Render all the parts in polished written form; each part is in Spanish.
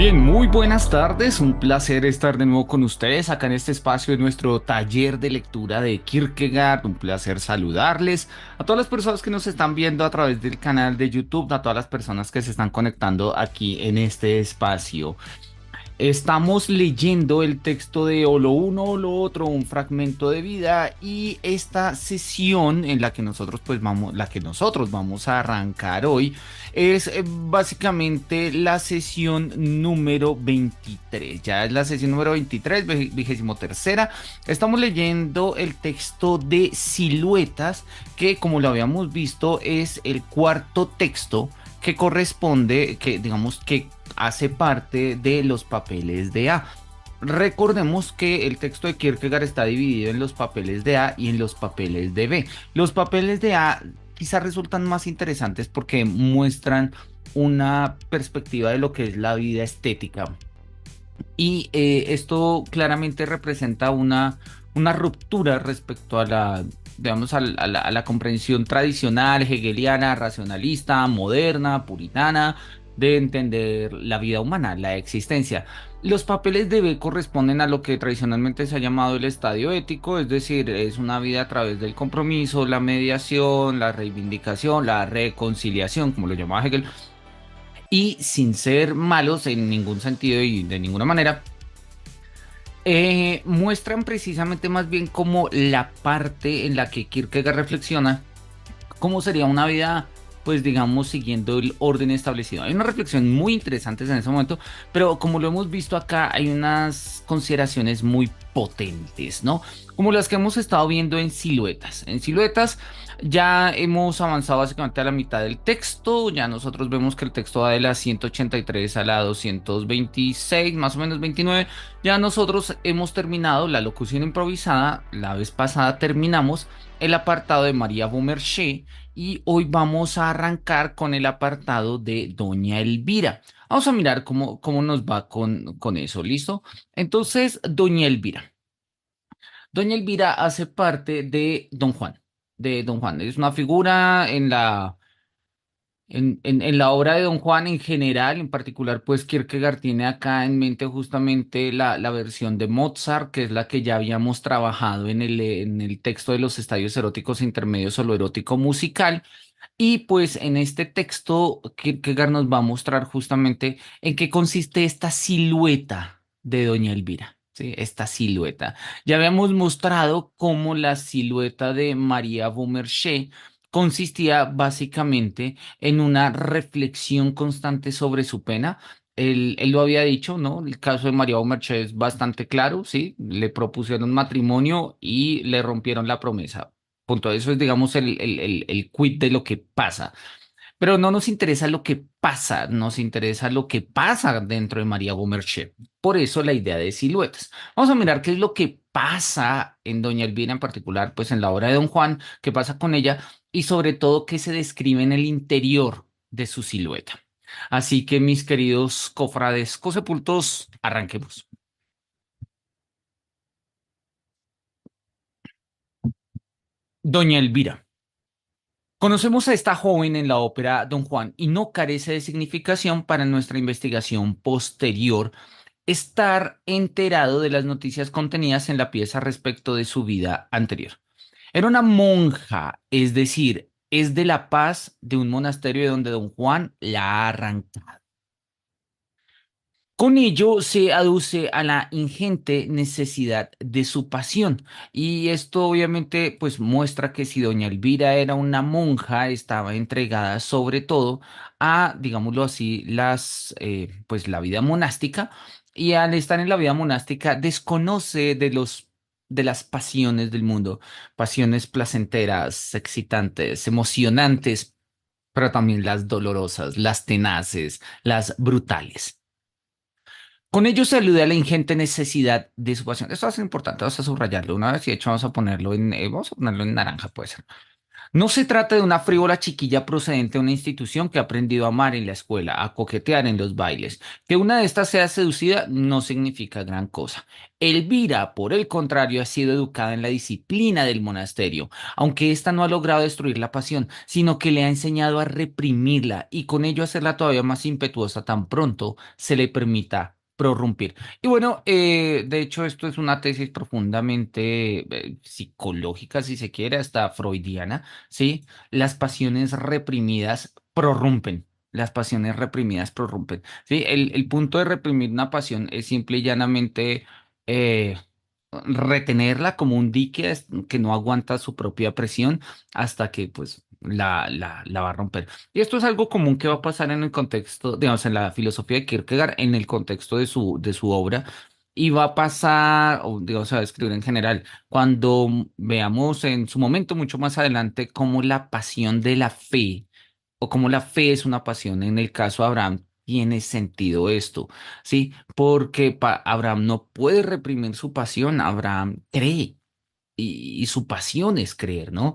Bien, muy buenas tardes. Un placer estar de nuevo con ustedes acá en este espacio de nuestro taller de lectura de Kierkegaard. Un placer saludarles a todas las personas que nos están viendo a través del canal de YouTube, a todas las personas que se están conectando aquí en este espacio. Estamos leyendo el texto de O lo uno o lo otro, un fragmento de vida, y esta sesión en la que nosotros vamos a arrancar hoy es básicamente la sesión número 23. Ya es la sesión número 23, 23ª. Estamos leyendo el texto de Siluetas, que como lo habíamos visto es el cuarto texto que corresponde, que digamos que hace parte de los papeles de A. Recordemos que el texto de Kierkegaard está dividido en los papeles de A y en los papeles de B. Los papeles de A quizás resultan más interesantes porque muestran una perspectiva de lo que es la vida estética. Y esto claramente representa una ruptura respecto a la, digamos, a la comprensión tradicional, hegeliana, racionalista, moderna, puritana, de entender la vida humana, la existencia. Los papeles de B corresponden a lo que tradicionalmente se ha llamado el estadio ético, es decir, es una vida a través del compromiso, la mediación, la reivindicación, la reconciliación, como lo llamaba Hegel, y sin ser malos en ningún sentido y de ninguna manera, muestran precisamente más bien como la parte en la que Kierkegaard reflexiona cómo sería una vida, pues digamos, siguiendo el orden establecido. Hay una reflexión muy interesante en ese momento, pero como lo hemos visto acá, hay unas consideraciones muy potentes, ¿no? Como las que hemos estado viendo en Siluetas. En Siluetas ya hemos avanzado básicamente a la mitad del texto, ya nosotros vemos que el texto va de la 183 a la 226, más o menos 29. Ya nosotros hemos terminado la locución improvisada, la vez pasada terminamos el apartado de María Beaumarchais y hoy vamos a arrancar con el apartado de Doña Elvira. Vamos a mirar cómo nos va con eso, ¿listo? Entonces, Doña Elvira. Doña Elvira hace parte de Don Juan, de Don Juan. Es una figura en la obra de Don Juan en general, en particular, pues Kierkegaard tiene acá en mente justamente la versión de Mozart, que es la que ya habíamos trabajado en el texto de los estadios eróticos intermedios o lo erótico musical. Y pues en este texto Kierkegaard nos va a mostrar justamente en qué consiste esta silueta de Doña Elvira. Sí, esta silueta. Ya habíamos mostrado cómo la silueta de María Beaumarchais consistía básicamente en una reflexión constante sobre su pena. Él lo había dicho, ¿no? El caso de María Beaumarchais es bastante claro, ¿sí? Le propusieron matrimonio y le rompieron la promesa. Punto. Eso es, digamos, el quid de lo que pasa. Pero no nos interesa lo que pasa, nos interesa lo que pasa dentro de María Beaumarchais. Por eso la idea de siluetas. Vamos a mirar qué es lo que pasa en Doña Elvira en particular, pues en la obra de Don Juan, qué pasa con ella y sobre todo qué se describe en el interior de su silueta. Así que mis queridos cofrades cosepultos, arranquemos. Doña Elvira. Conocemos a esta joven en la ópera Don Juan y no carece de significación para nuestra investigación posterior estar enterado de las noticias contenidas en la pieza respecto de su vida anterior. Era una monja, es decir, es de la paz de un monasterio de donde Don Juan la ha arrancado. Con ello se aduce a la ingente necesidad de su pasión y esto obviamente pues muestra que si doña Elvira era una monja estaba entregada sobre todo a, digámoslo así, pues la vida monástica, y al estar en la vida monástica desconoce de las pasiones del mundo, pasiones placenteras, excitantes, emocionantes, pero también las dolorosas, las tenaces, las brutales. Con ello se alude a la ingente necesidad de su pasión. Esto va a ser importante, vamos a subrayarlo una vez y de hecho vamos a ponerlo en naranja, puede ser. No se trata de una frívola chiquilla procedente de una institución que ha aprendido a amar en la escuela, a coquetear en los bailes. Que una de estas sea seducida no significa gran cosa. Elvira, por el contrario, ha sido educada en la disciplina del monasterio, aunque ésta no ha logrado destruir la pasión, sino que le ha enseñado a reprimirla y con ello hacerla todavía más impetuosa tan pronto se le permita prorrumpir. Y bueno, de hecho esto es una tesis profundamente psicológica, si se quiere, hasta freudiana. ¿Sí? Las pasiones reprimidas prorrumpen. Las pasiones reprimidas prorrumpen. ¿Sí? El punto de reprimir una pasión es simple y llanamente eh, retenerla como un dique que no aguanta su propia presión hasta que pues la va a romper. Y esto es algo común que va a pasar en el contexto, digamos, en la filosofía de Kierkegaard, en el contexto de su obra. Y va a pasar, o digamos, se va a escribir en general cuando veamos en su momento mucho más adelante cómo la pasión de la fe o cómo la fe es una pasión. En el caso de Abraham tiene sentido esto, ¿sí? Porque Abraham no puede reprimir su pasión, Abraham cree y su pasión es creer, ¿no?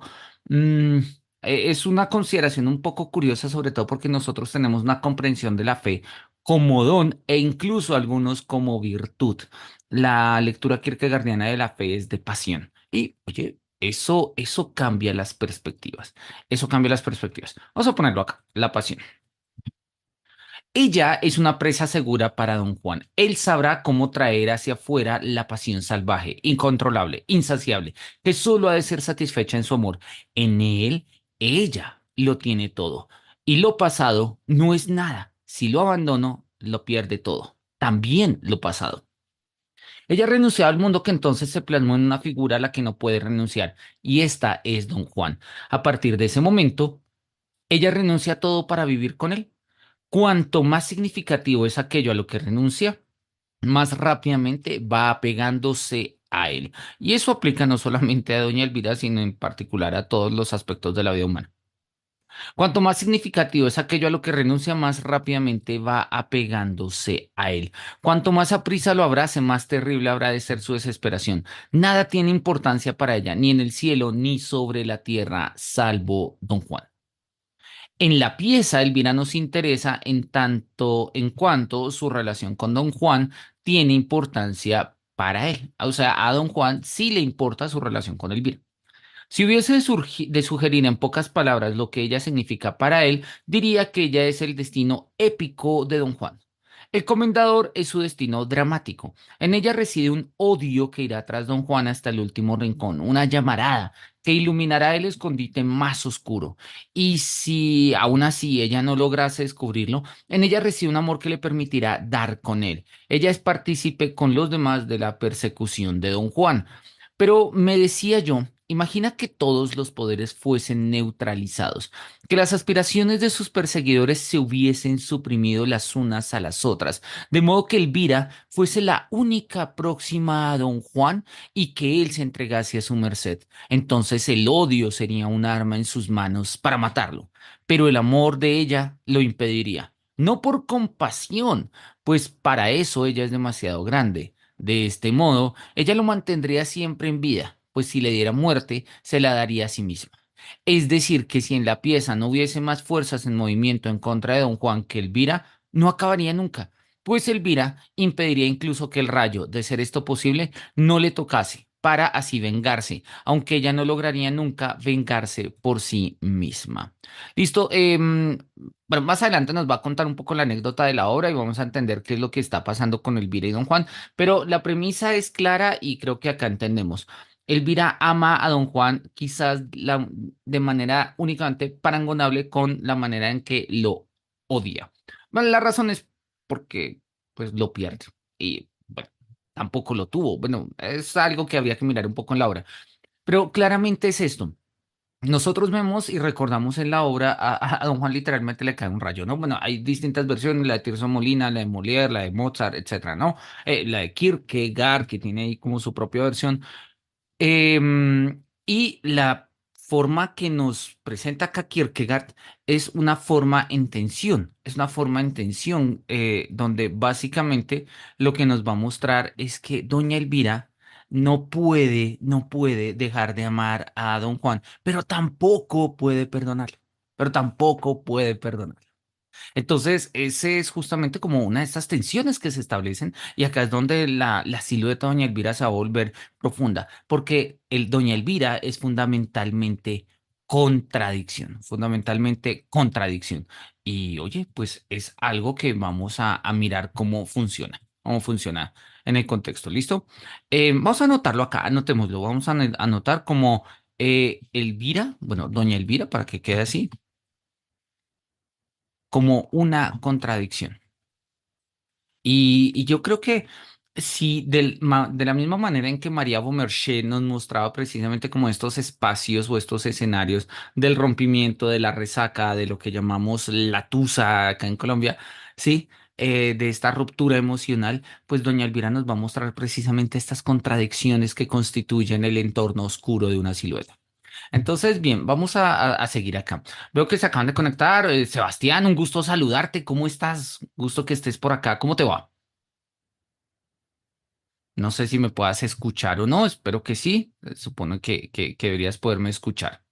Mm, es una consideración un poco curiosa, sobre todo porque nosotros tenemos una comprensión de la fe como don e incluso algunos como virtud. La lectura kierkegaardiana de la fe es de pasión. Y, oye, eso cambia las perspectivas. Eso cambia las perspectivas. Vamos a ponerlo acá, la pasión. Ella es una presa segura para don Juan. Él sabrá cómo traer hacia afuera la pasión salvaje, incontrolable, insaciable, que solo ha de ser satisfecha en su amor. En él, ella lo tiene todo. Y lo pasado no es nada. Si lo abandono, lo pierde todo. También lo pasado. Ella renunció al mundo que entonces se plasmó en una figura a la que no puede renunciar, y esta es don Juan. A partir de ese momento, ella renuncia a todo para vivir con él. Cuanto más significativo es aquello a lo que renuncia, más rápidamente va apegándose a él. Y eso aplica no solamente a doña Elvira, sino en particular a todos los aspectos de la vida humana. Cuanto más significativo es aquello a lo que renuncia, más rápidamente va apegándose a él. Cuanto más aprisa lo abrace, más terrible habrá de ser su desesperación. Nada tiene importancia para ella, ni en el cielo, ni sobre la tierra, salvo don Juan. En la pieza, Elvira nos interesa en tanto en cuanto su relación con Don Juan tiene importancia para él. O sea, a Don Juan sí le importa su relación con Elvira. Si hubiese de sugerir en pocas palabras lo que ella significa para él, diría que ella es el destino épico de Don Juan. El comendador es su destino dramático. En ella reside un odio que irá tras Don Juan hasta el último rincón, una llamarada que iluminará el escondite más oscuro. Y si aún así ella no lograse descubrirlo, en ella reside un amor que le permitirá dar con él. Ella es partícipe con los demás de la persecución de Don Juan. Pero me decía yo, imagina que todos los poderes fuesen neutralizados, que las aspiraciones de sus perseguidores se hubiesen suprimido las unas a las otras, de modo que Elvira fuese la única próxima a don Juan y que él se entregase a su merced. Entonces el odio sería un arma en sus manos para matarlo, pero el amor de ella lo impediría. No por compasión, pues para eso ella es demasiado grande. De este modo, ella lo mantendría siempre en vida, pues si le diera muerte, se la daría a sí misma. Es decir, que si en la pieza no hubiese más fuerzas en movimiento en contra de don Juan que Elvira, no acabaría nunca, pues Elvira impediría incluso que el rayo, de ser esto posible, no le tocase, para así vengarse, aunque ella no lograría nunca vengarse por sí misma. Listo, bueno, más adelante nos va a contar un poco la anécdota de la obra y vamos a entender qué es lo que está pasando con Elvira y don Juan, pero la premisa es clara y creo que acá entendemos. Elvira ama a don Juan quizás de manera únicamente parangonable con la manera en que lo odia. Bueno, la razón es porque pues lo pierde y bueno, tampoco lo tuvo. Bueno, es algo que habría que mirar un poco en la obra, pero claramente es esto. Nosotros vemos y recordamos en la obra a don Juan literalmente le cae un rayo, ¿no? Bueno, hay distintas versiones, la de Tirso Molina, la de Molière, la de Mozart, etcétera, ¿no? La de Kierkegaard, que tiene ahí como su propia versión. Y la forma que nos presenta acá Kierkegaard es una forma en tensión, es una forma en tensión, donde básicamente lo que nos va a mostrar es que doña Elvira no puede dejar de amar a Don Juan, pero tampoco puede perdonarlo, pero tampoco puede perdonarlo. Entonces, ese es justamente como una de estas tensiones que se establecen y acá es donde la silueta de Doña Elvira se va a volver profunda, porque Doña Elvira es fundamentalmente contradicción. Y oye, pues es algo que vamos a mirar cómo funciona en el contexto, ¿listo? Vamos a anotarlo acá, anotémoslo, vamos a anotar como Elvira, bueno, Doña Elvira, para que quede así, como una contradicción. Y yo creo que si de la misma manera en que María Beaumarchais nos mostraba precisamente como estos espacios o estos escenarios del rompimiento, de la resaca, de lo que llamamos la tusa acá en Colombia, ¿sí? De esta ruptura emocional, pues doña Elvira nos va a mostrar precisamente estas contradicciones que constituyen el entorno oscuro de una silueta. Entonces, bien, vamos a seguir acá. Veo que se acaban de conectar. Sebastián, un gusto saludarte. ¿Cómo estás? Gusto que estés por acá. ¿Cómo te va? No sé si me puedas escuchar o no. Espero que sí. Supongo que deberías poderme escuchar.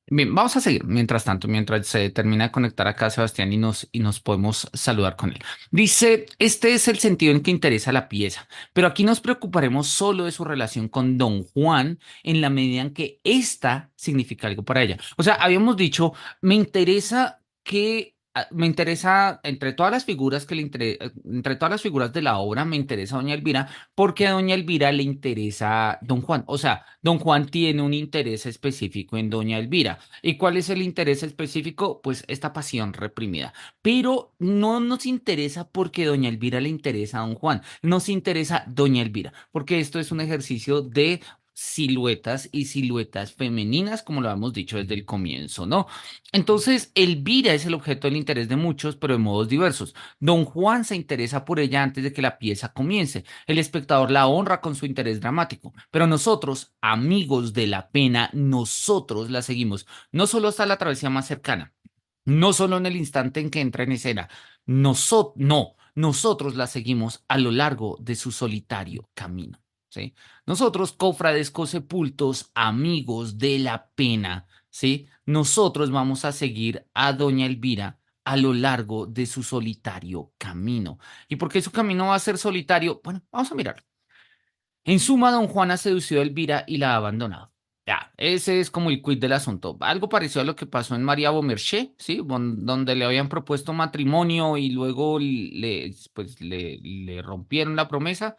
Bien, vamos a seguir. Mientras tanto, mientras se termina de conectar acá Sebastián y nos podemos saludar con él. Dice, este es el sentido en que interesa la pieza, pero aquí nos preocuparemos solo de su relación con Don Juan en la medida en que ésta significa algo para ella. O sea, habíamos dicho, me interesa, entre todas las figuras entre todas las figuras de la obra, me interesa Doña Elvira, porque a Doña Elvira le interesa Don Juan. O sea, Don Juan tiene un interés específico en Doña Elvira. ¿Y cuál es el interés específico? Pues esta pasión reprimida. Pero no nos interesa porque Doña Elvira le interesa a Don Juan. Nos interesa Doña Elvira, porque esto es un ejercicio de siluetas y siluetas femeninas, como lo hemos dicho desde el comienzo, ¿no? Entonces, Elvira es el objeto del interés de muchos, pero de modos diversos. Don Juan se interesa por ella antes de que la pieza comience. El espectador la honra con su interés dramático, pero nosotros, amigos de la pena, nosotros la seguimos, no solo hasta la travesía más cercana, no solo en el instante en que entra en escena, no, nosotros la seguimos a lo largo de su solitario camino. ¿Sí? Nosotros, cofrades sepultos, amigos de la pena, ¿sí? Nosotros vamos a seguir a Doña Elvira a lo largo de su solitario camino. ¿Y por qué su camino va a ser solitario? Bueno, vamos a mirar. En suma, don Juan ha seducido a Elvira y la ha abandonado. Ya, ese es como el quid del asunto. Algo parecido a lo que pasó en María Beaumarchais, ¿sí? Donde le habían propuesto matrimonio y luego le rompieron la promesa.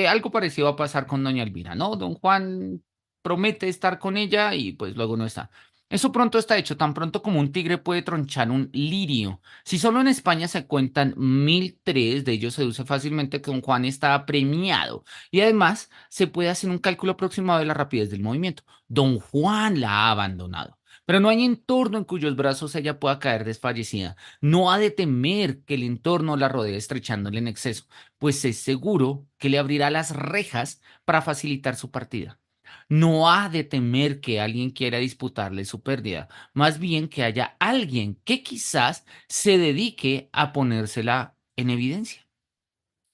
Algo parecido va a pasar con doña Elvira, ¿no? Don Juan promete estar con ella y pues luego no está. Eso pronto está hecho, tan pronto como un tigre puede tronchar un lirio. Si solo en España se cuentan 1003, de ellos se deduce fácilmente que don Juan está premiado. Y además, se puede hacer un cálculo aproximado de la rapidez del movimiento. Don Juan la ha abandonado. Pero no hay entorno en cuyos brazos ella pueda caer desfallecida. No ha de temer que el entorno la rodee estrechándole en exceso, pues es seguro que le abrirá las rejas para facilitar su partida. No ha de temer que alguien quiera disputarle su pérdida, más bien que haya alguien que quizás se dedique a ponérsela en evidencia,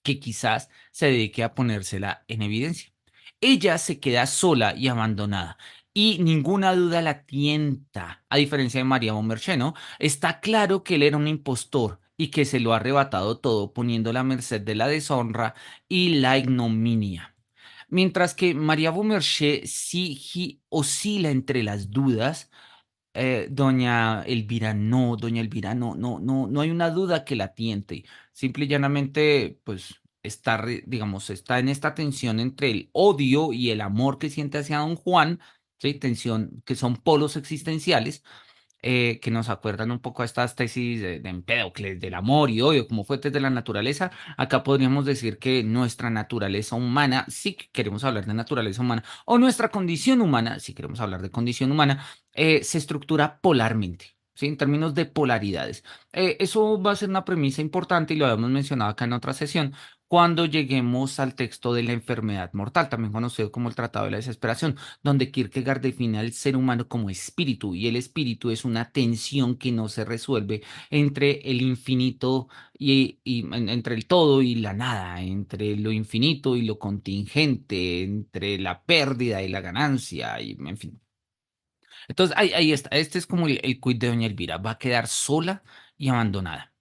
que quizás se dedique a ponérsela en evidencia. Ella se queda sola y abandonada. Y ninguna duda la tienta, a diferencia de María Beaumarchais, ¿no? Está claro que él era un impostor y que se lo ha arrebatado todo poniéndola a merced de la deshonra y la ignominia. Mientras que María Beaumarchais sí oscila entre las dudas, doña Elvira no hay una duda que la tiente. Simple y llanamente, pues está, digamos, está en esta tensión entre el odio y el amor que siente hacia don Juan, ¿sí? Tensión que son polos existenciales que nos acuerdan un poco a estas tesis de Empédocles, del amor y odio como fuentes de la naturaleza. Acá podríamos decir que nuestra naturaleza humana, si queremos hablar de naturaleza humana, o nuestra condición humana, si queremos hablar de condición humana, se estructura polarmente. ¿Sí? En términos de polaridades. Eso va a ser una premisa importante y lo habíamos mencionado acá en otra sesión, cuando lleguemos al texto de la enfermedad mortal, también conocido como el Tratado de la Desesperación, donde Kierkegaard define al ser humano como espíritu, y el espíritu es una tensión que no se resuelve entre el infinito entre el todo y la nada, entre lo infinito y lo contingente, entre la pérdida y la ganancia, y en fin. Entonces, ahí está. Este es como el quid de Doña Elvira. Va a quedar sola y abandonada.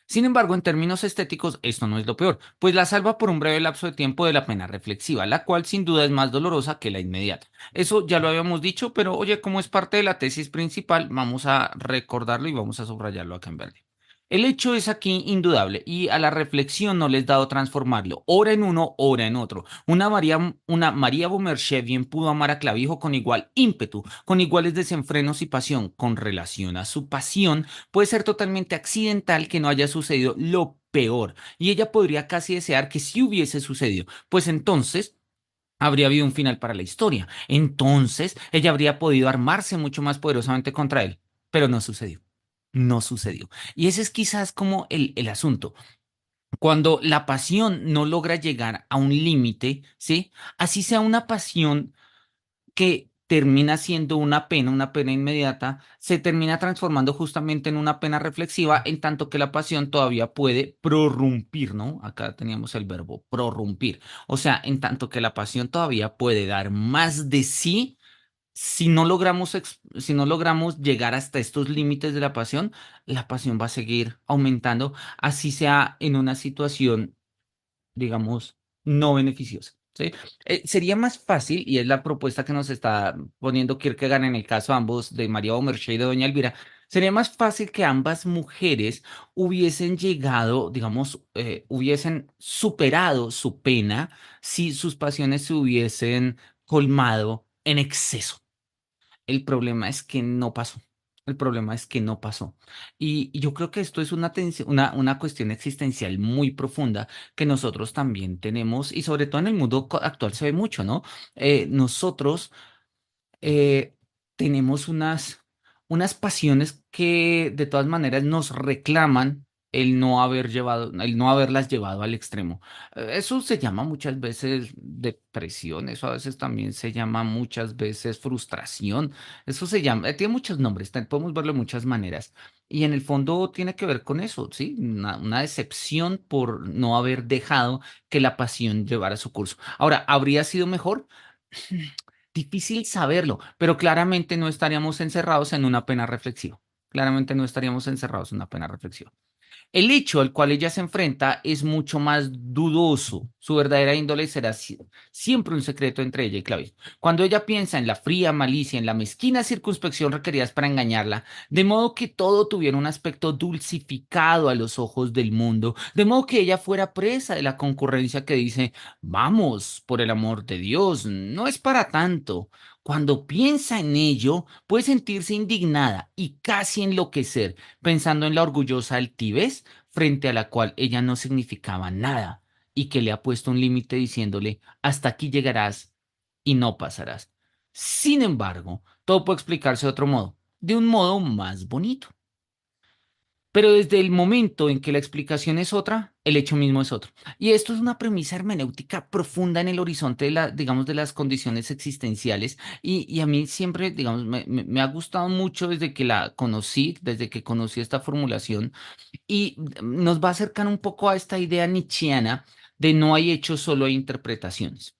Sin embargo, en términos estéticos, esto no es lo peor, pues la salva por un breve lapso de tiempo de la pena reflexiva, la cual sin duda es más dolorosa que la inmediata. Eso ya lo habíamos dicho, pero oye, como es parte de la tesis principal, vamos a recordarlo y vamos a subrayarlo acá en verde. El hecho es aquí indudable y a la reflexión no les dado transformarlo, ora en uno, ora en otro. Una María Beaumarchais bien pudo amar a Clavijo con igual ímpetu, con iguales desenfrenos y pasión. Con relación a su pasión, puede ser totalmente accidental que no haya sucedido lo peor, y ella podría casi desear que sí hubiese sucedido, pues entonces habría habido un final para la historia. Entonces ella habría podido armarse mucho más poderosamente contra él, pero no sucedió. No sucedió. Y ese es quizás como el asunto. Cuando la pasión no logra llegar a un límite, ¿sí? Así sea una pasión que termina siendo una pena inmediata, se termina transformando justamente en una pena reflexiva, en tanto que la pasión todavía puede prorrumpir, ¿no? Acá teníamos el verbo prorrumpir. O sea, en tanto que la pasión todavía puede dar más de sí. Si no logramos llegar hasta estos límites de la pasión va a seguir aumentando, así sea en una situación, digamos, no beneficiosa. ¿Sí? Sería más fácil, y es la propuesta que nos está poniendo Kierkegaard en el caso ambos de María Beaumarchais y de Doña Elvira, sería más fácil que ambas mujeres hubiesen llegado, digamos, hubiesen superado su pena si sus pasiones se hubiesen colmado en exceso. El problema es que no pasó. El problema es que no pasó. Y yo creo que esto es una cuestión existencial muy profunda que nosotros también tenemos, y sobre todo en el mundo actual se ve mucho, ¿no? Nosotros eh, tenemos unas pasiones que de todas maneras nos reclaman el no haberlas llevado al extremo. Eso se llama muchas veces depresión, eso a veces también se llama muchas veces frustración, eso se llama, tiene muchos nombres, podemos verlo de muchas maneras. Y en el fondo tiene que ver con eso, ¿sí? Una decepción por no haber dejado que la pasión llevara su curso. Ahora, ¿habría sido mejor? Difícil saberlo, pero claramente no estaríamos encerrados en una pena reflexiva. Claramente no estaríamos encerrados en una pena reflexiva. El hecho al cual ella se enfrenta es mucho más dudoso. Su verdadera índole será siempre un secreto entre ella y Clavijo. Cuando ella piensa en la fría malicia, en la mezquina circunspección requeridas para engañarla, de modo que todo tuviera un aspecto dulcificado a los ojos del mundo, de modo que ella fuera presa de la concurrencia que dice, vamos, por el amor de Dios, no es para tanto. Cuando piensa en ello, puede sentirse indignada y casi enloquecer pensando en la orgullosa altivez frente a la cual ella no significaba nada y que le ha puesto un límite diciéndole, hasta aquí llegarás y no pasarás. Sin embargo, todo puede explicarse de otro modo, de un modo más bonito. Pero desde el momento en que la explicación es otra, el hecho mismo es otro. Y esto es una premisa hermenéutica profunda en el horizonte digamos, de las condiciones existenciales. Y a mí siempre, digamos, me ha gustado mucho desde que la conocí, desde que conocí esta formulación, y nos va a acercar un poco a esta idea nietzscheana de no hay hechos, solo hay interpretaciones.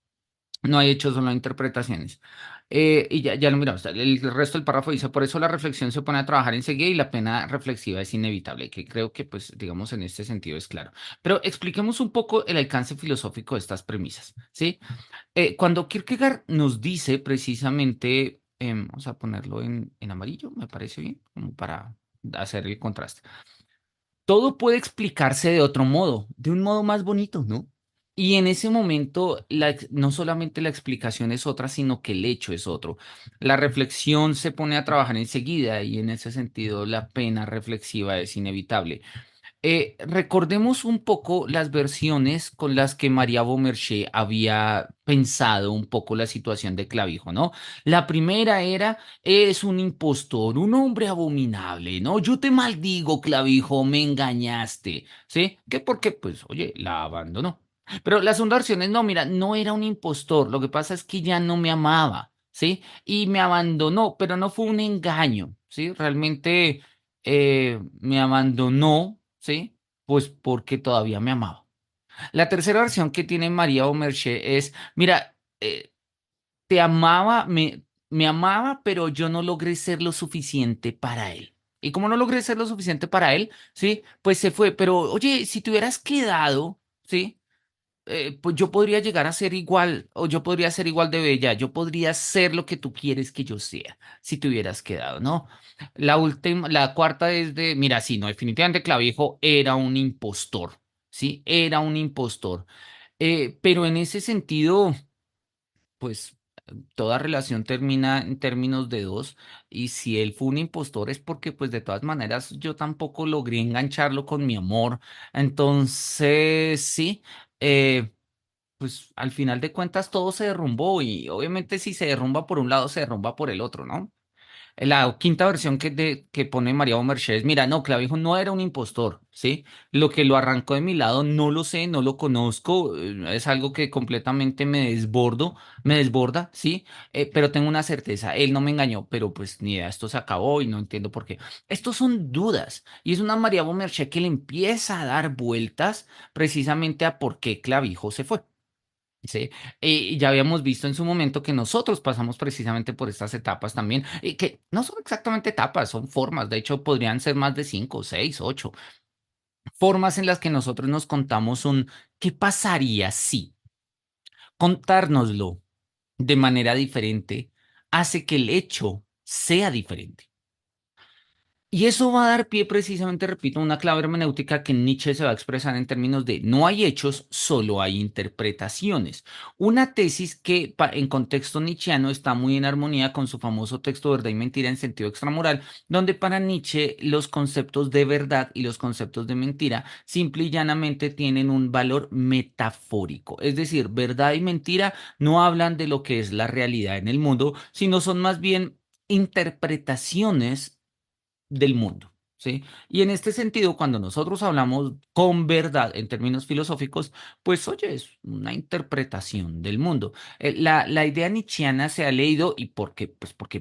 No hay hechos, solo hay interpretaciones. Y ya lo miramos. El resto del párrafo dice, por eso la reflexión se pone a trabajar enseguida y la pena reflexiva es inevitable, que creo que, pues, digamos, en este sentido es claro. Pero expliquemos un poco el alcance filosófico de estas premisas, ¿sí? Cuando Kierkegaard nos dice precisamente, vamos a ponerlo en amarillo, me parece bien, como para hacer el contraste. Todo puede explicarse de otro modo, de un modo más bonito, ¿no? Y en ese momento, no solamente la explicación es otra, sino que el hecho es otro. La reflexión se pone a trabajar enseguida y en ese sentido la pena reflexiva es inevitable. Recordemos un poco las versiones con las que María Beaumarchais había pensado un poco la situación de Clavijo, ¿no? La primera era, es un impostor, un hombre abominable, ¿no? Yo te maldigo, Clavijo, me engañaste, ¿sí? ¿Qué? Porque, pues, oye, la abandonó. Pero la segunda versión es, no, mira, no era un impostor, lo que pasa es que ya no me amaba, ¿sí? Y me abandonó, pero no fue un engaño, ¿sí? Realmente me abandonó, ¿sí? Pues porque todavía me amaba. La tercera versión que tiene María Omerche es, mira, te amaba, me amaba, pero yo no logré ser lo suficiente para él. Y como no logré ser lo suficiente para él, ¿sí? Pues se fue. Pero oye, si te hubieras quedado, ¿sí? Pues yo podría llegar a ser igual, o yo podría ser igual de bella, yo podría ser lo que tú quieres que yo sea, si te hubieras quedado, ¿no? La última, la cuarta es de, mira, sí, no, definitivamente Clavijo era un impostor, ¿sí? Era un impostor. Pero en ese sentido, pues toda relación termina en términos de dos, y si él fue un impostor es porque pues de todas maneras yo tampoco logré engancharlo con mi amor, entonces sí. eh, pues al final de cuentas todo se derrumbó y obviamente si se derrumba por un lado, se derrumba por el otro, ¿no? La quinta versión que pone María Mercedes, mira, no, Clavijo no era un impostor, ¿sí? Lo que lo arrancó de mi lado no lo sé, no lo conozco, es algo que completamente me desborda, ¿sí? Pero tengo una certeza, él no me engañó, pero pues ni idea, esto se acabó y no entiendo por qué. Estos son dudas y es una María Mercedes que le empieza a dar vueltas precisamente a por qué Clavijo se fue. Sí, y ya habíamos visto en su momento que nosotros pasamos precisamente por estas etapas también, y que no son exactamente etapas, son formas, de hecho podrían ser más de cinco, seis, ocho, formas en las que nosotros nos contamos un ¿qué pasaría si? Contárnoslo de manera diferente hace que el hecho sea diferente. Y eso va a dar pie precisamente, repito, a una clave hermenéutica que Nietzsche se va a expresar en términos de no hay hechos, solo hay interpretaciones. Una tesis que en contexto nietzscheano está muy en armonía con su famoso texto Verdad y Mentira en sentido extramoral, donde para Nietzsche los conceptos de verdad y los conceptos de mentira simple y llanamente tienen un valor metafórico. Es decir, verdad y mentira no hablan de lo que es la realidad en el mundo, sino son más bien interpretaciones del mundo, ¿sí? Y en este sentido, cuando nosotros hablamos con verdad en términos filosóficos, pues oye, es una interpretación del mundo. La idea nietzscheana se ha leído y porque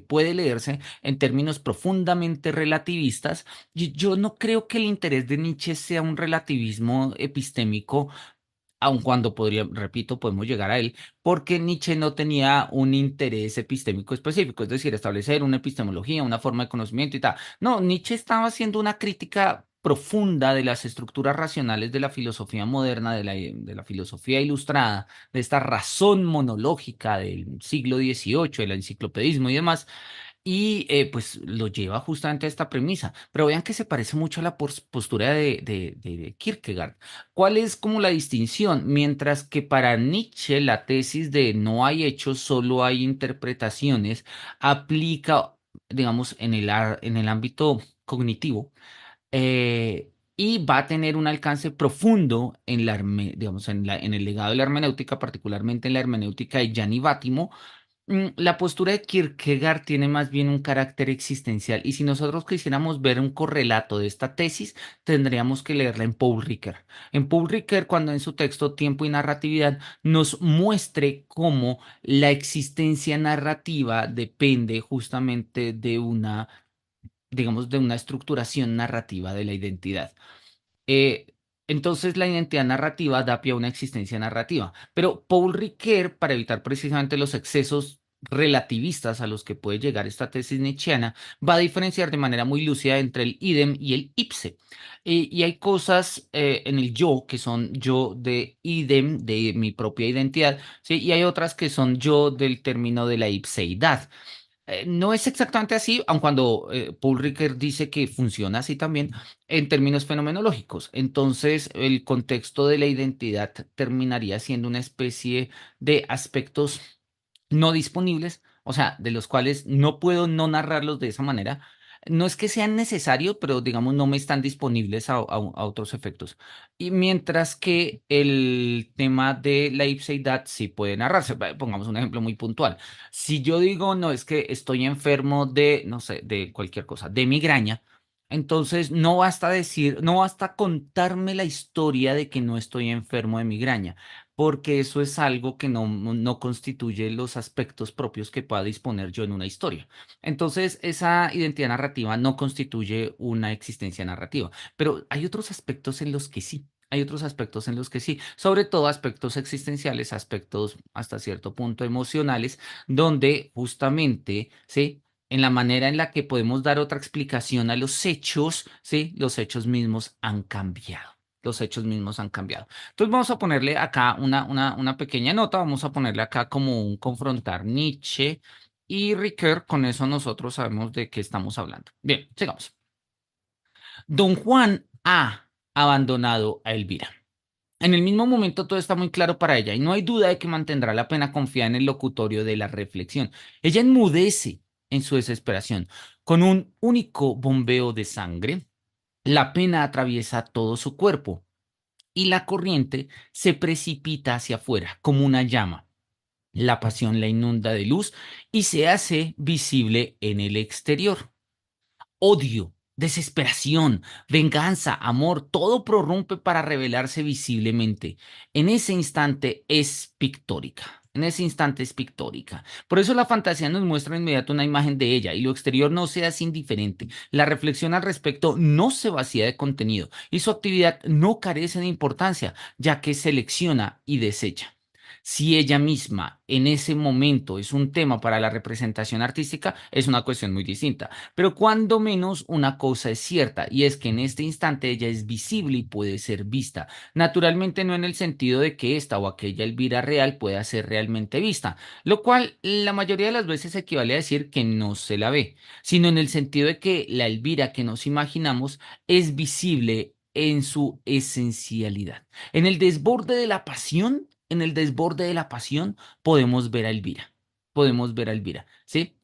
puede leerse en términos profundamente relativistas. Y yo no creo que el interés de Nietzsche sea un relativismo epistémico, aun cuando podría, repito, podemos llegar a él, porque Nietzsche no tenía un interés epistémico específico, es decir, establecer una epistemología, una forma de conocimiento y tal. No, Nietzsche estaba haciendo una crítica profunda de las estructuras racionales de la filosofía moderna, de la filosofía ilustrada, de esta razón monológica del siglo XVIII, el enciclopedismo y demás, y pues lo lleva justamente a esta premisa. Pero vean que se parece mucho a la postura de Kierkegaard. ¿Cuál es como la distinción? Mientras que para Nietzsche la tesis de no hay hechos, solo hay interpretaciones, aplica, digamos, en el ámbito cognitivo, y va a tener un alcance profundo en digamos, en el legado de la hermenéutica, particularmente en la hermenéutica de Gianni Vattimo. La postura de Kierkegaard tiene más bien un carácter existencial, y si nosotros quisiéramos ver un correlato de esta tesis, tendríamos que leerla en Paul Ricoeur. En Paul Ricoeur, cuando en su texto Tiempo y Narratividad nos muestre cómo la existencia narrativa depende justamente de una, digamos, de una estructuración narrativa de la identidad. Eh, entonces la identidad narrativa da pie a una existencia narrativa. Pero Paul Ricoeur, para evitar precisamente los excesos relativistas a los que puede llegar esta tesis nietzscheana, va a diferenciar de manera muy lúcida entre el idem y el ipse. Y hay cosas en el yo que son yo de idem, de mi propia identidad, ¿sí? Y hay otras que son yo del término de la ipseidad. No es exactamente así, aun cuando Paul Ricoeur dice que funciona así también en términos fenomenológicos. Entonces, el contexto de la identidad terminaría siendo una especie de aspectos no disponibles, o sea, de los cuales no puedo no narrarlos de esa manera. no es que sean necesarios, pero digamos no me están disponibles a otros efectos. Y mientras que el tema de la ipseidad sí puede narrarse. Pongamos un ejemplo muy puntual. Si yo digo, no, es que estoy enfermo de, no sé, de cualquier cosa, de migraña, entonces no basta decir, no basta contarme la historia de que no estoy enfermo de migraña, porque eso es algo que no constituye los aspectos propios que pueda disponer yo en una historia. Entonces, esa identidad narrativa no constituye una existencia narrativa, pero hay otros aspectos en los que sí. Hay otros aspectos en los que sí, sobre todo aspectos existenciales, aspectos hasta cierto punto emocionales, donde justamente, ¿sí? En la manera en la que podemos dar otra explicación a los hechos, ¿sí? Los hechos mismos han cambiado. Los hechos mismos han cambiado. Entonces vamos a ponerle acá una pequeña nota, vamos a ponerle acá como un confrontar Nietzsche y Ricoeur. Con eso nosotros sabemos de qué estamos hablando. Bien, sigamos. Don Juan ha abandonado a Elvira. En el mismo momento todo está muy claro para ella y no hay duda de que mantendrá la pena confiada en el locutorio de la reflexión. Ella enmudece en su desesperación. Con un único bombeo de sangre, la pena atraviesa todo su cuerpo y la corriente se precipita hacia afuera como una llama. La pasión la inunda de luz y se hace visible en el exterior. Odio, desesperación, venganza, amor, todo prorrumpe para revelarse visiblemente. En ese instante es pictórica. En ese instante es pictórica. Por eso la fantasía nos muestra de inmediato una imagen de ella y lo exterior no se hace indiferente. La reflexión al respecto no se vacía de contenido y su actividad no carece de importancia, ya que selecciona y desecha. Si ella misma en ese momento es un tema para la representación artística, es una cuestión muy distinta. Pero cuando menos una cosa es cierta, y es que en este instante ella es visible y puede ser vista. Naturalmente no en el sentido de que esta o aquella Elvira real pueda ser realmente vista, lo cual la mayoría de las veces equivale a decir que no se la ve, sino en el sentido de que la Elvira que nos imaginamos es visible en su esencialidad. En el desborde de la pasión, en el desborde de la pasión, podemos ver a Elvira. Podemos ver a Elvira, ¿sí?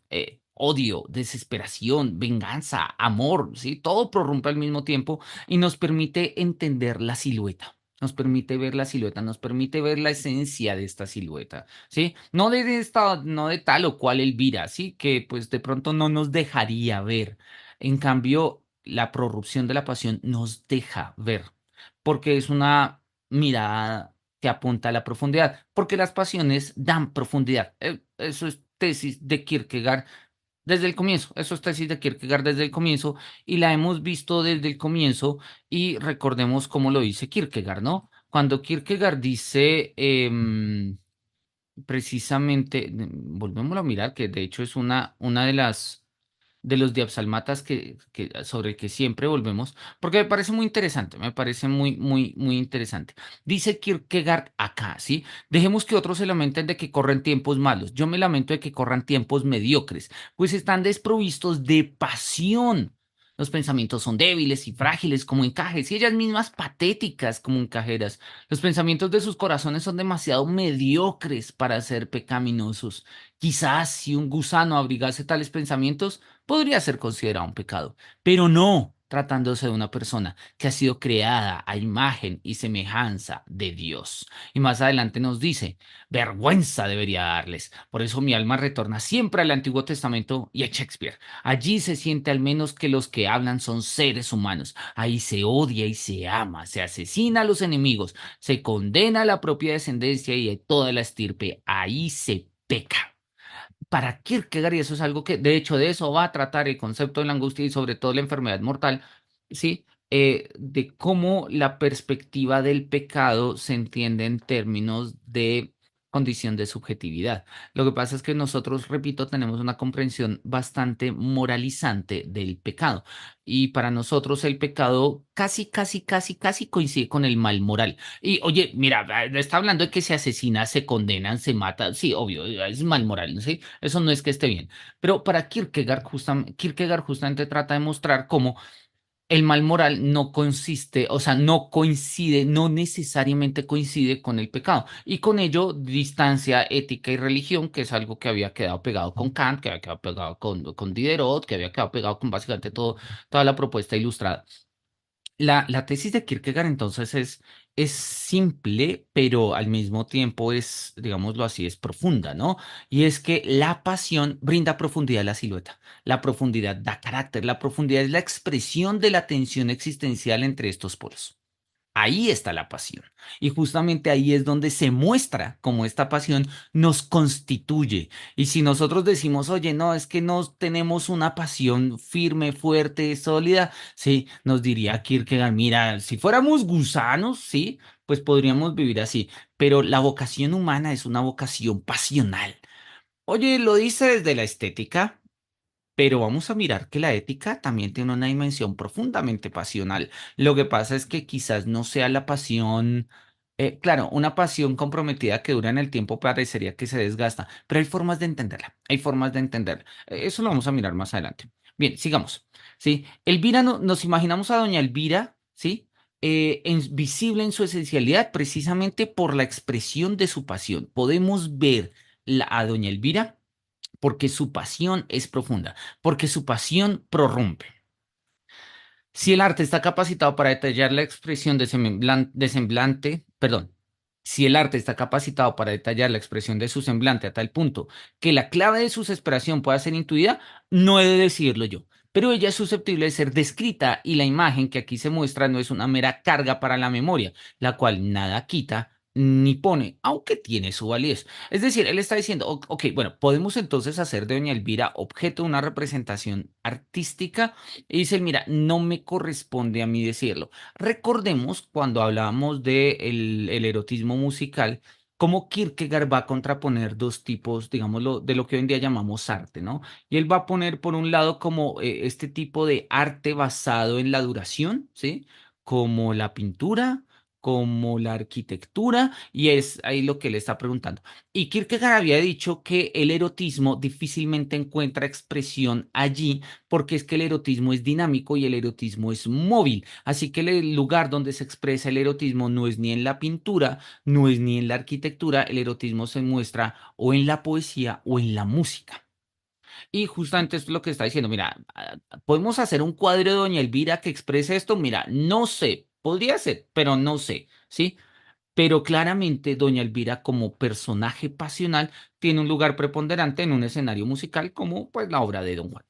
Odio, desesperación, venganza, amor, ¿sí? Todo prorrumpe al mismo tiempo y nos permite entender la silueta. Nos permite ver la silueta, nos permite ver la esencia de esta silueta, ¿sí? No de esta, no de tal o cual Elvira, ¿sí? Que pues de pronto no nos dejaría ver. En cambio, la prorrupción de la pasión nos deja ver, porque es una mirada que apunta a la profundidad, porque las pasiones dan profundidad. Eso es tesis de Kierkegaard desde el comienzo. Eso es tesis de Kierkegaard desde el comienzo y la hemos visto desde el comienzo y recordemos cómo lo dice Kierkegaard, ¿no? Cuando Kierkegaard dice precisamente, volvémoslo a mirar, que de hecho es una de las de los diapsalmatas sobre el que siempre volvemos, porque me parece muy interesante, me parece muy interesante. Dice Kierkegaard acá, ¿sí? Dejemos que otros se lamenten de que corren tiempos malos. Yo me lamento de que corran tiempos mediocres, pues están desprovistos de pasión. Los pensamientos son débiles y frágiles como encajes y ellas mismas patéticas como encajeras. Los pensamientos de sus corazones son demasiado mediocres para ser pecaminosos. Quizás si un gusano abrigase tales pensamientos, podría ser considerado un pecado, pero no tratándose de una persona que ha sido creada a imagen y semejanza de Dios. Y más adelante nos dice, vergüenza debería darles. Por eso mi alma retorna siempre al Antiguo Testamento y a Shakespeare. Allí se siente al menos que los que hablan son seres humanos. Ahí se odia y se ama, se asesina a los enemigos, se condena a la propia descendencia y a toda la estirpe. Ahí se peca. Para Kierkegaard, y eso es algo que, de hecho, de eso va a tratar el concepto de la angustia y sobre todo la enfermedad mortal, ¿sí? De cómo la perspectiva del pecado se entiende en términos de condición de subjetividad. Lo que pasa es que nosotros, repito, tenemos una comprensión bastante moralizante del pecado. Y para nosotros el pecado casi coincide con el mal moral. Y oye, mira, está hablando de que se asesina, se condenan, se mata. Sí, obvio, es mal moral, ¿no? ¿Sí? Eso no es que esté bien. Pero para Kierkegaard, Kierkegaard justamente trata de mostrar cómo el mal moral no consiste, o sea, no coincide, no necesariamente coincide con el pecado. Y con ello distancia ética y religión, que es algo que había quedado pegado con Kant, que había quedado pegado con Diderot, que había quedado pegado con básicamente toda la propuesta ilustrada. La tesis de Kierkegaard entonces es simple, pero al mismo tiempo es, digámoslo así, es profunda, ¿no? Y es que la pasión brinda profundidad a la silueta. La profundidad da carácter. La profundidad es la expresión de la tensión existencial entre estos polos. Ahí está la pasión. Y justamente ahí es donde se muestra cómo esta pasión nos constituye. Y si nosotros decimos, oye, no, es que no tenemos una pasión firme, fuerte, sólida, sí, nos diría Kierkegaard, mira, si fuéramos gusanos, sí, pues podríamos vivir así. Pero la vocación humana es una vocación pasional. Oye, lo dice desde la estética. Pero vamos a mirar que la ética también tiene una dimensión profundamente pasional. Lo que pasa es que quizás no sea la pasión, claro, una pasión comprometida que dura en el tiempo parecería que se desgasta, pero hay formas de entenderla, hay formas de entenderla. Eso lo vamos a mirar más adelante. Bien, sigamos. Sí, Elvira, nos imaginamos a doña Elvira, ¿sí? Visible en su esencialidad precisamente por la expresión de su pasión. Podemos ver a doña Elvira porque su pasión es profunda, porque su pasión prorrumpe. Si el arte está capacitado para detallar la expresión de semblante, perdón, si el arte está capacitado para detallar la expresión de su semblante a tal punto que la clave de su desesperación pueda ser intuida, no he de decirlo yo. Pero ella es susceptible de ser descrita y la imagen que aquí se muestra no es una mera carga para la memoria, la cual nada quita ni pone, aunque tiene su validez. Es decir, él está diciendo, ok, bueno, podemos entonces hacer de Doña Elvira objeto de una representación artística y dice, mira, no me corresponde a mí decirlo. Recordemos cuando hablábamos de el erotismo musical, cómo Kierkegaard va a contraponer dos tipos, digámoslo, de lo que hoy en día llamamos arte, ¿no? Y él va a poner por un lado como este tipo de arte basado en la duración, ¿sí? Como la pintura, como la arquitectura, y es ahí lo que él está preguntando. Y Kierkegaard había dicho que el erotismo difícilmente encuentra expresión allí porque es que el erotismo es dinámico y el erotismo es móvil. Así que el lugar donde se expresa el erotismo no es ni en la pintura, no es ni en la arquitectura, el erotismo se muestra o en la poesía o en la música. Y justamente esto es lo que está diciendo, mira, podemos hacer un cuadro de Doña Elvira que exprese esto, mira, no sé, podría ser, pero no sé, ¿sí? Pero claramente Doña Elvira como personaje pasional tiene un lugar preponderante en un escenario musical como pues la obra de Don Juan.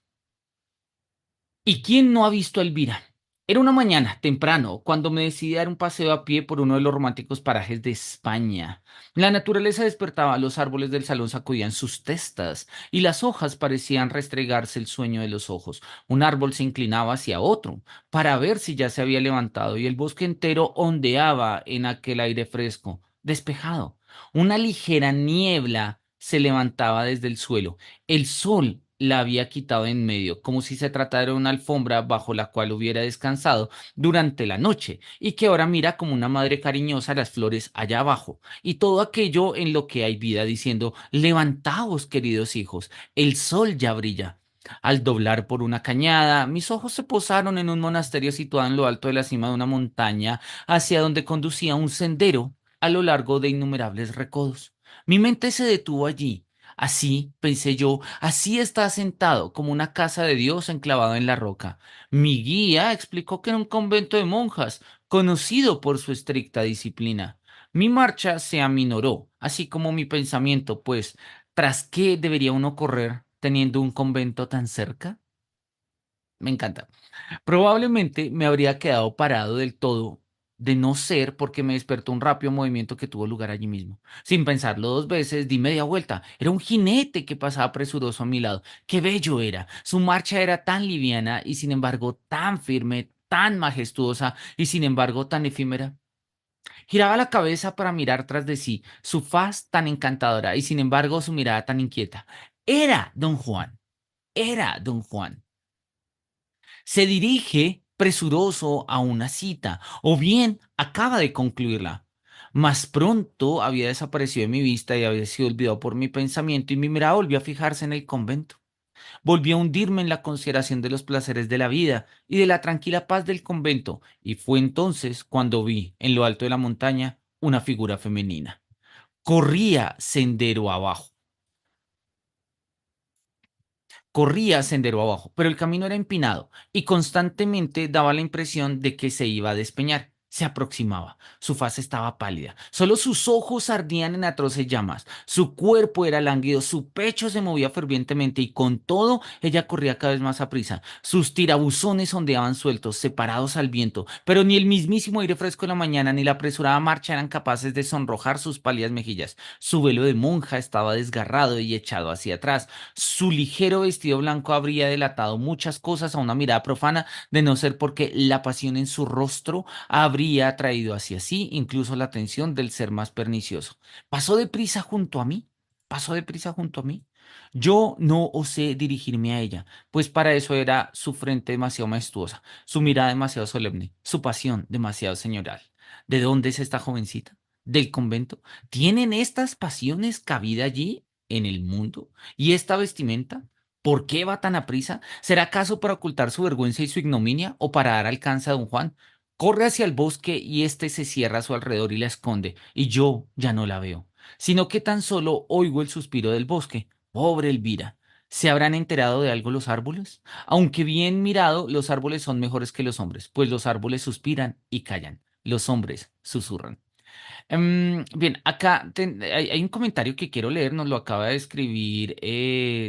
¿Y quién no ha visto a Elvira? Era una mañana, temprano, cuando me decidí a dar un paseo a pie por uno de los románticos parajes de España. La naturaleza despertaba, los árboles del salón sacudían sus testas y las hojas parecían restregarse el sueño de los ojos. Un árbol se inclinaba hacia otro para ver si ya se había levantado y el bosque entero ondeaba en aquel aire fresco, despejado. Una ligera niebla se levantaba desde el suelo. El sol la había quitado en medio, como si se tratara de una alfombra bajo la cual hubiera descansado durante la noche, y que ahora mira como una madre cariñosa las flores allá abajo, y todo aquello en lo que hay vida, diciendo, levantaos, queridos hijos, el sol ya brilla. Al doblar por una cañada, mis ojos se posaron en un monasterio situado en lo alto de la cima de una montaña, hacia donde conducía un sendero a lo largo de innumerables recodos. Mi mente se detuvo allí. Así, pensé yo, así está sentado, como una casa de Dios enclavado en la roca. Mi guía explicó que era un convento de monjas, conocido por su estricta disciplina. Mi marcha se aminoró, así como mi pensamiento, pues, ¿tras qué debería uno correr teniendo un convento tan cerca? Me encanta. Probablemente me habría quedado parado del todo, de no ser porque me despertó un rápido movimiento que tuvo lugar allí mismo. Sin pensarlo dos veces, di media vuelta. Era un jinete que pasaba presuroso a mi lado. ¡Qué bello era! Su marcha era tan liviana y sin embargo tan firme, tan majestuosa y sin embargo tan efímera. Giraba la cabeza para mirar tras de sí, su faz tan encantadora y sin embargo su mirada tan inquieta. Era don Juan, era don Juan. Se dirige presuroso a una cita, o bien acaba de concluirla. Mas pronto había desaparecido de mi vista y había sido olvidado por mi pensamiento y mi mirada volvió a fijarse en el convento. Volví a hundirme en la consideración de los placeres de la vida y de la tranquila paz del convento, y fue entonces cuando vi, en lo alto de la montaña, una figura femenina. Corría sendero abajo. Corría sendero abajo, pero el camino era empinado y constantemente daba la impresión de que se iba a despeñar. Se aproximaba. Su faz estaba pálida. Solo sus ojos ardían en atroces llamas. Su cuerpo era lánguido. Su pecho se movía fervientemente y con todo ella corría cada vez más aprisa. Sus tirabuzones ondeaban sueltos, separados al viento, pero ni el mismísimo aire fresco de la mañana ni la apresurada marcha eran capaces de sonrojar sus pálidas mejillas. Su velo de monja estaba desgarrado y echado hacia atrás. Su ligero vestido blanco habría delatado muchas cosas a una mirada profana, de no ser porque la pasión en su rostro habría atraído hacia sí incluso la atención del ser más pernicioso. Pasó deprisa junto a mí, pasó deprisa junto a mí. Yo no osé dirigirme a ella, pues para eso era su frente demasiado majestuosa, su mirada demasiado solemne, su pasión demasiado señoral. ¿De dónde es esta jovencita? ¿Del convento? ¿Tienen estas pasiones cabida allí en el mundo? ¿Y esta vestimenta? ¿Por qué va tan aprisa? ¿Será acaso para ocultar su vergüenza y su ignominia o para dar alcance a don Juan? Corre hacia el bosque y éste se cierra a su alrededor y la esconde, y yo ya no la veo, sino que tan solo oigo el suspiro del bosque. Pobre Elvira. ¿Se habrán enterado de algo los árboles? Aunque bien mirado, los árboles son mejores que los hombres, pues los árboles suspiran y callan, los hombres susurran. Bien, acá hay un comentario que quiero leer, nos lo acaba de escribir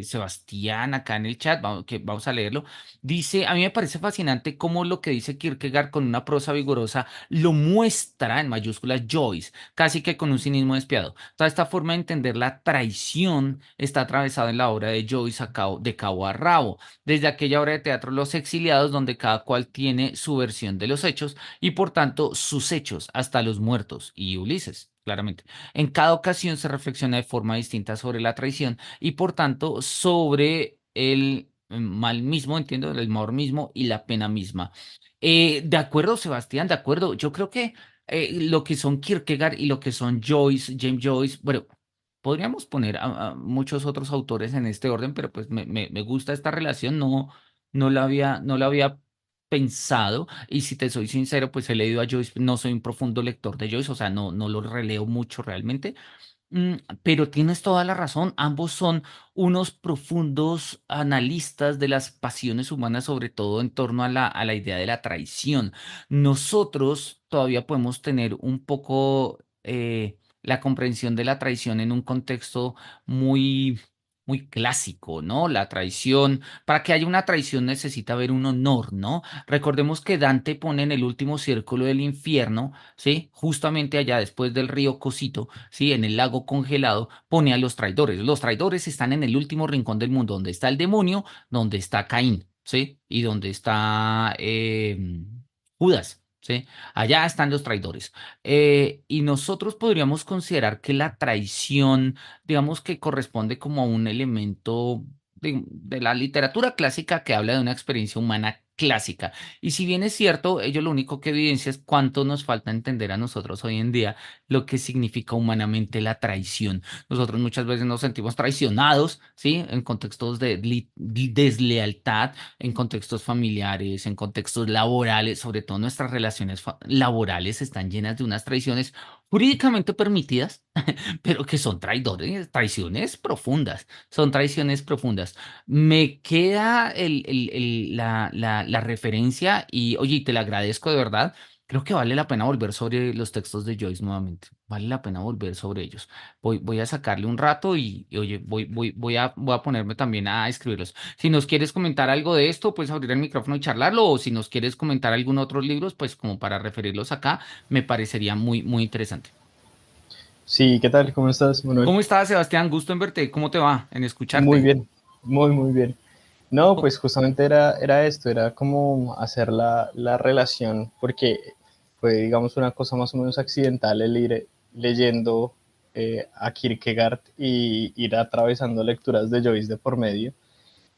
Sebastián acá en el chat, vamos a leerlo. Dice, a mí me parece fascinante cómo lo que dice Kierkegaard con una prosa vigorosa lo muestra en mayúsculas Joyce, casi que con un cinismo despiadado. Toda esta forma de entender la traición está atravesada en la obra de Joyce de cabo a rabo, desde aquella obra de teatro Los Exiliados, donde cada cual tiene su versión de los hechos y por tanto sus hechos, hasta los muertos y Ulises, claramente. En cada ocasión se reflexiona de forma distinta sobre la traición y por tanto sobre el mal mismo, entiendo, el amor mismo y la pena misma. De acuerdo, Sebastián, de acuerdo. Yo creo que lo que son Kierkegaard y lo que son Joyce, James Joyce, bueno, podríamos poner a muchos otros autores en este orden, pero pues me gusta esta relación, no la había pensado. Y si te soy sincero, pues he leído a Joyce, no soy un profundo lector de Joyce, o sea, no lo releo mucho realmente. Mm, pero tienes toda la razón, ambos son unos profundos analistas de las pasiones humanas, sobre todo en torno a la idea de la traición. Nosotros todavía podemos tener un poco la comprensión de la traición en un contexto muy, muy clásico, ¿no? La traición, para que haya una traición necesita haber un honor, ¿no? Recordemos que Dante pone en el último círculo del infierno, ¿sí? Justamente allá después del río Cosito, ¿sí? En el lago congelado, pone a los traidores. Los traidores están en el último rincón del mundo, donde está el demonio, donde está Caín, ¿sí? Y donde está Judas, ¿sí? Allá están los traidores. Y nosotros podríamos considerar que la traición, digamos que corresponde como a un elemento de la literatura clásica que habla de una experiencia humana clásica. Y si bien es cierto, ello lo único que evidencia es cuánto nos falta entender a nosotros hoy en día lo que significa humanamente la traición. Nosotros muchas veces nos sentimos traicionados, ¿sí? En contextos de deslealtad, en contextos familiares, en contextos laborales, sobre todo nuestras relaciones laborales están llenas de unas traiciones jurídicamente permitidas, pero que son traidores, traiciones profundas, son traiciones profundas. Me queda la referencia y, oye, y te la agradezco de verdad. Creo que vale la pena volver sobre los textos de Joyce nuevamente. Vale la pena volver sobre ellos. Voy a sacarle un rato y oye, voy a ponerme también a escribirlos. Si nos quieres comentar algo de esto, puedes abrir el micrófono y charlarlo. O si nos quieres comentar algún otro libros, pues como para referirlos acá, me parecería muy, muy interesante. Sí, ¿qué tal? ¿Cómo estás, Manuel? ¿Cómo estás, Sebastián? Gusto en verte. ¿Cómo te va? En Muy escucharte. bien, muy bien. No, Co- pues justamente era esto, era como hacer la relación, porque fue, digamos, una cosa más o menos accidental el ir leyendo a Kierkegaard y ir atravesando lecturas de Joyce de por medio.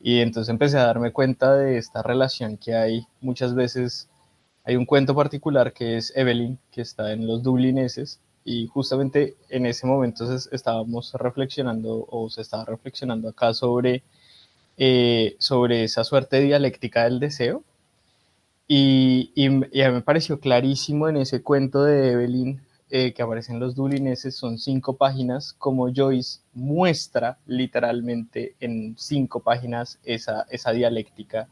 Y entonces empecé a darme cuenta de esta relación que hay muchas veces. Hay un cuento particular que es Evelyn, que está en los dublineses, y justamente en ese momento estábamos reflexionando o se estaba reflexionando acá sobre sobre esa suerte dialéctica del deseo. Y a mí me pareció clarísimo en ese cuento de Evelyn, que aparecen los dublineses, son 5 páginas, como Joyce muestra literalmente en 5 páginas esa dialéctica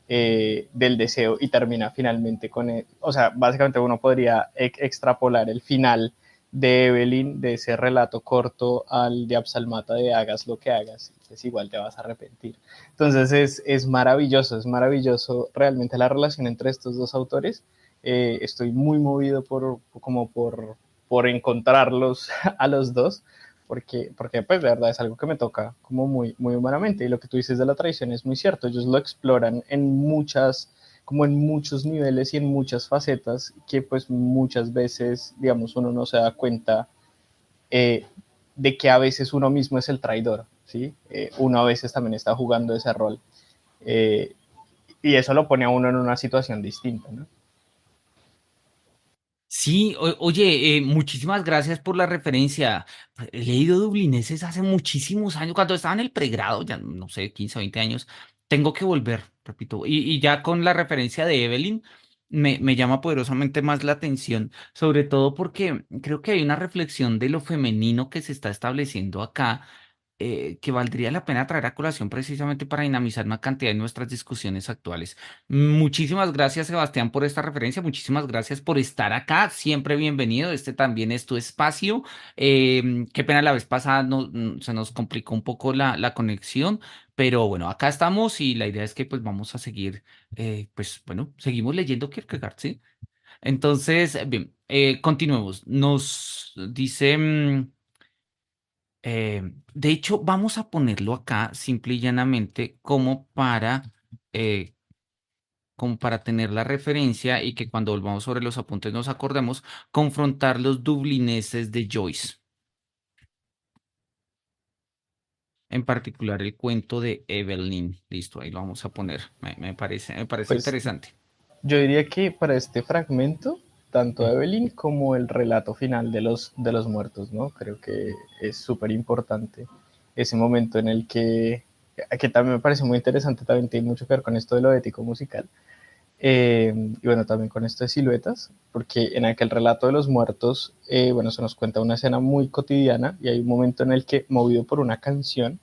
del deseo y termina finalmente con, o sea, básicamente uno podría extrapolar el final de Evelyn, de ese relato corto, al de Absalmata de hagas lo que hagas, pues igual te vas a arrepentir. Entonces es maravilloso realmente la relación entre estos dos autores. Estoy muy movido por encontrarlos a los dos, porque pues de verdad es algo que me toca como muy, muy humanamente. Y lo que tú dices de la traición es muy cierto, ellos lo exploran como en muchos niveles y en muchas facetas que pues muchas veces, digamos, uno no se da cuenta eh, de que a veces uno mismo es el traidor, ¿sí? Uno a veces también está jugando ese rol. Eh, y eso lo pone a uno en una situación distinta, ¿no? Sí, oye, muchísimas gracias por la referencia. He leído Dublineses hace muchísimos años, cuando estaba en el pregrado, ya no sé, 15 o 20 años. Tengo que volver, repito. Y ya con la referencia de Evelyn, me llama poderosamente más la atención, sobre todo porque creo que hay una reflexión de lo femenino que se está estableciendo acá, que valdría la pena traer a colación precisamente para dinamizar una cantidad de nuestras discusiones actuales. Muchísimas gracias, Sebastián, por esta referencia. Muchísimas gracias por estar acá. Siempre bienvenido. Este también es tu espacio. Qué pena la vez pasada se nos complicó un poco la conexión, pero bueno, acá estamos y la idea es que pues vamos a seguir, pues bueno, seguimos leyendo Kierkegaard, ¿sí? Entonces, bien, continuemos. Nos dice, de hecho, vamos a ponerlo acá simple y llanamente eh, como para tener la referencia y que cuando volvamos sobre los apuntes nos acordemos, confrontar los dublineses de Joyce, en particular el cuento de Evelyn. Listo, ahí lo vamos a poner. Me parece Pues interesante. yo diría que para este fragmento, tanto Evelyn como el relato final de los muertos, ¿no? Creo que es súper importante ese momento en el que también me parece muy interesante, también tiene mucho que ver con esto de lo ético musical, y bueno, también con esto de siluetas, porque en aquel relato de los muertos, bueno, se nos cuenta una escena muy cotidiana y hay un momento en el que, movido por una canción,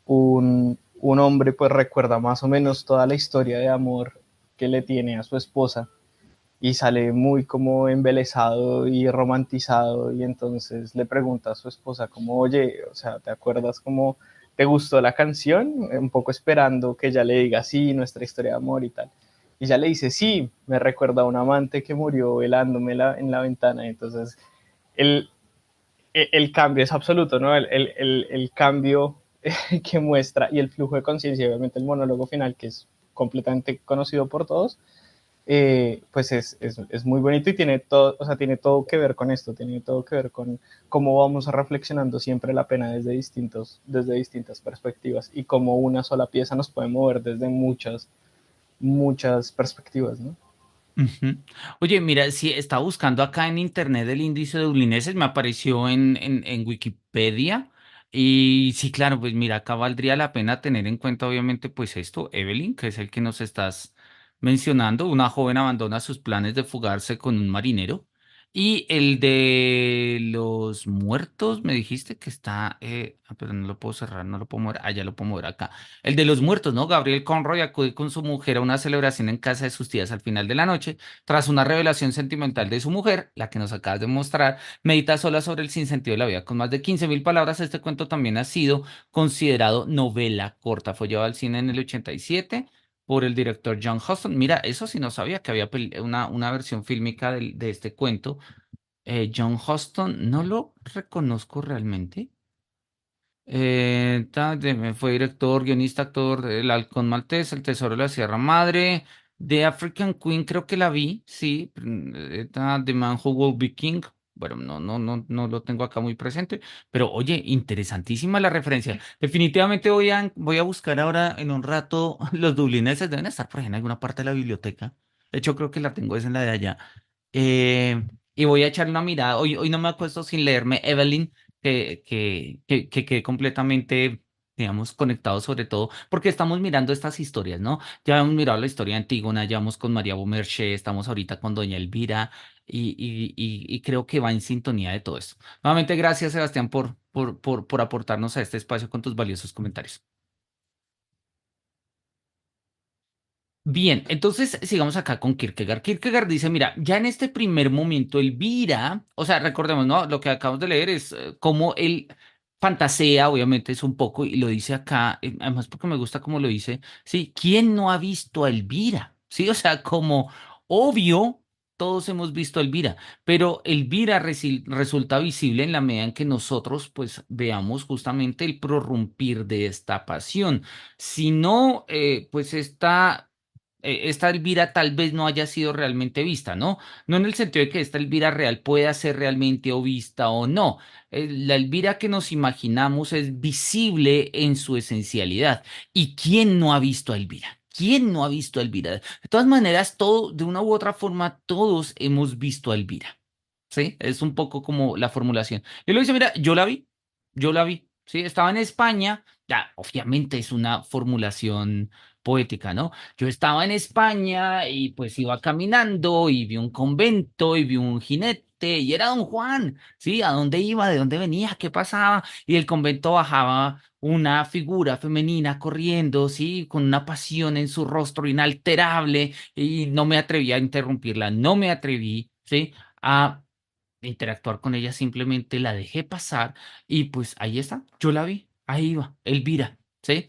un hombre pues recuerda más o menos toda la historia de amor que le tiene a su esposa y sale muy como embelesado y romantizado y entonces le pregunta a su esposa como, oye, o sea, ¿te acuerdas cómo te gustó la canción? Un poco esperando que ella le diga, sí, nuestra historia de amor y tal. Y ella le dice, sí, me recuerda a un amante que murió velándome en la ventana. Entonces, el, el cambio es absoluto, ¿no? El cambio que muestra y el flujo de conciencia, obviamente el monólogo final, que es completamente conocido por todos, pues es muy bonito y tiene todo, o sea, tiene todo que ver con esto, tiene todo que ver con cómo vamos reflexionando siempre la pena desde distintas perspectivas y cómo una sola pieza nos puede mover desde muchas perspectivas, ¿no? Ujú. Oye, mira, si estaba buscando acá en internet el índice de dublineses, me apareció en Wikipedia. Y sí, claro, pues mira, acá valdría la pena tener en cuenta, obviamente, pues esto, Evelyn, que es el que nos estás mencionando. Una joven abandona sus planes de fugarse con un marinero. Y el de los muertos, me dijiste que está, pero no lo puedo cerrar, no lo puedo mover. Ah, ya lo puedo mover acá. El de los muertos, ¿no? Gabriel Conroy acude con su mujer a una celebración en casa de sus tías al final de la noche. Tras una revelación sentimental de su mujer, la que nos acabas de mostrar, medita sola sobre el sinsentido de la vida. Con más de 15.000 palabras, este cuento también ha sido considerado novela corta. Fue llevado al cine en el 87 por el director John Huston. Mira, eso sí no sabía que había una versión fílmica de este cuento. John Huston, no lo reconozco realmente. Fue director, guionista, actor de El Halcón Maltés, El Tesoro de la Sierra Madre, The African Queen, creo que la vi, sí. The Man Who Will Be King. Bueno, no lo tengo acá muy presente, pero oye, interesantísima la referencia. Definitivamente voy a buscar ahora en un rato los dublineses, deben estar por ahí en alguna parte de la biblioteca. De hecho, creo que la tengo, es en la de allá. Y voy a echar una mirada. Hoy no me acuesto sin leerme Evelyn que quedé completamente quedamos conectados sobre todo porque estamos mirando estas historias, ¿no? Ya hemos mirado la historia de Antígona, ya vamos con María Beaumarchais, estamos ahorita con Doña Elvira y creo que va en sintonía de todo esto. Nuevamente, gracias, Sebastián, por aportarnos a este espacio con tus valiosos comentarios. Bien, entonces sigamos acá con Kierkegaard. Kierkegaard dice, mira, ya en este primer momento Elvira, o sea, recordemos, ¿no? Lo que acabamos de leer es cómo él fantasea, obviamente es un poco, y lo dice acá, además porque me gusta cómo lo dice, sí, ¿quién no ha visto a Elvira? Sí, o sea, como obvio, todos hemos visto a Elvira, pero Elvira resulta visible en la medida en que nosotros, pues, veamos justamente el prorrumpir de esta pasión. Si no, pues esta Elvira tal vez no haya sido realmente vista, ¿no? No en el sentido de que esta Elvira real pueda ser realmente o vista o no. La Elvira que nos imaginamos es visible en su esencialidad. ¿Y quién no ha visto a Elvira? ¿Quién no ha visto a Elvira? De todas maneras, todo, de una u otra forma, todos hemos visto a Elvira. ¿Sí? Es un poco como la formulación. Y lo dice, mira, yo la vi, ¿sí? Estaba en España, ya, obviamente es una formulación poética, ¿no? Yo estaba en España y pues iba caminando y vi un convento y vi un jinete y era Don Juan, ¿sí? ¿A dónde iba? ¿De dónde venía? ¿Qué pasaba? Y del convento bajaba una figura femenina corriendo, ¿sí? Con una pasión en su rostro inalterable y no me atreví a interrumpirla, no me atreví, ¿sí? A interactuar con ella, simplemente la dejé pasar y pues ahí está, yo la vi, ahí iba, Elvira, ¿sí?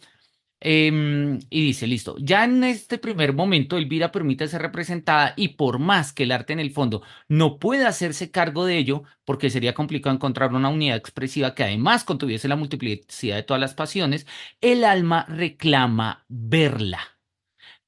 Y dice, listo, ya en este primer momento Elvira permite ser representada y por más que el arte en el fondo no pueda hacerse cargo de ello, porque sería complicado encontrar una unidad expresiva que además contuviese la multiplicidad de todas las pasiones, el alma reclama verla.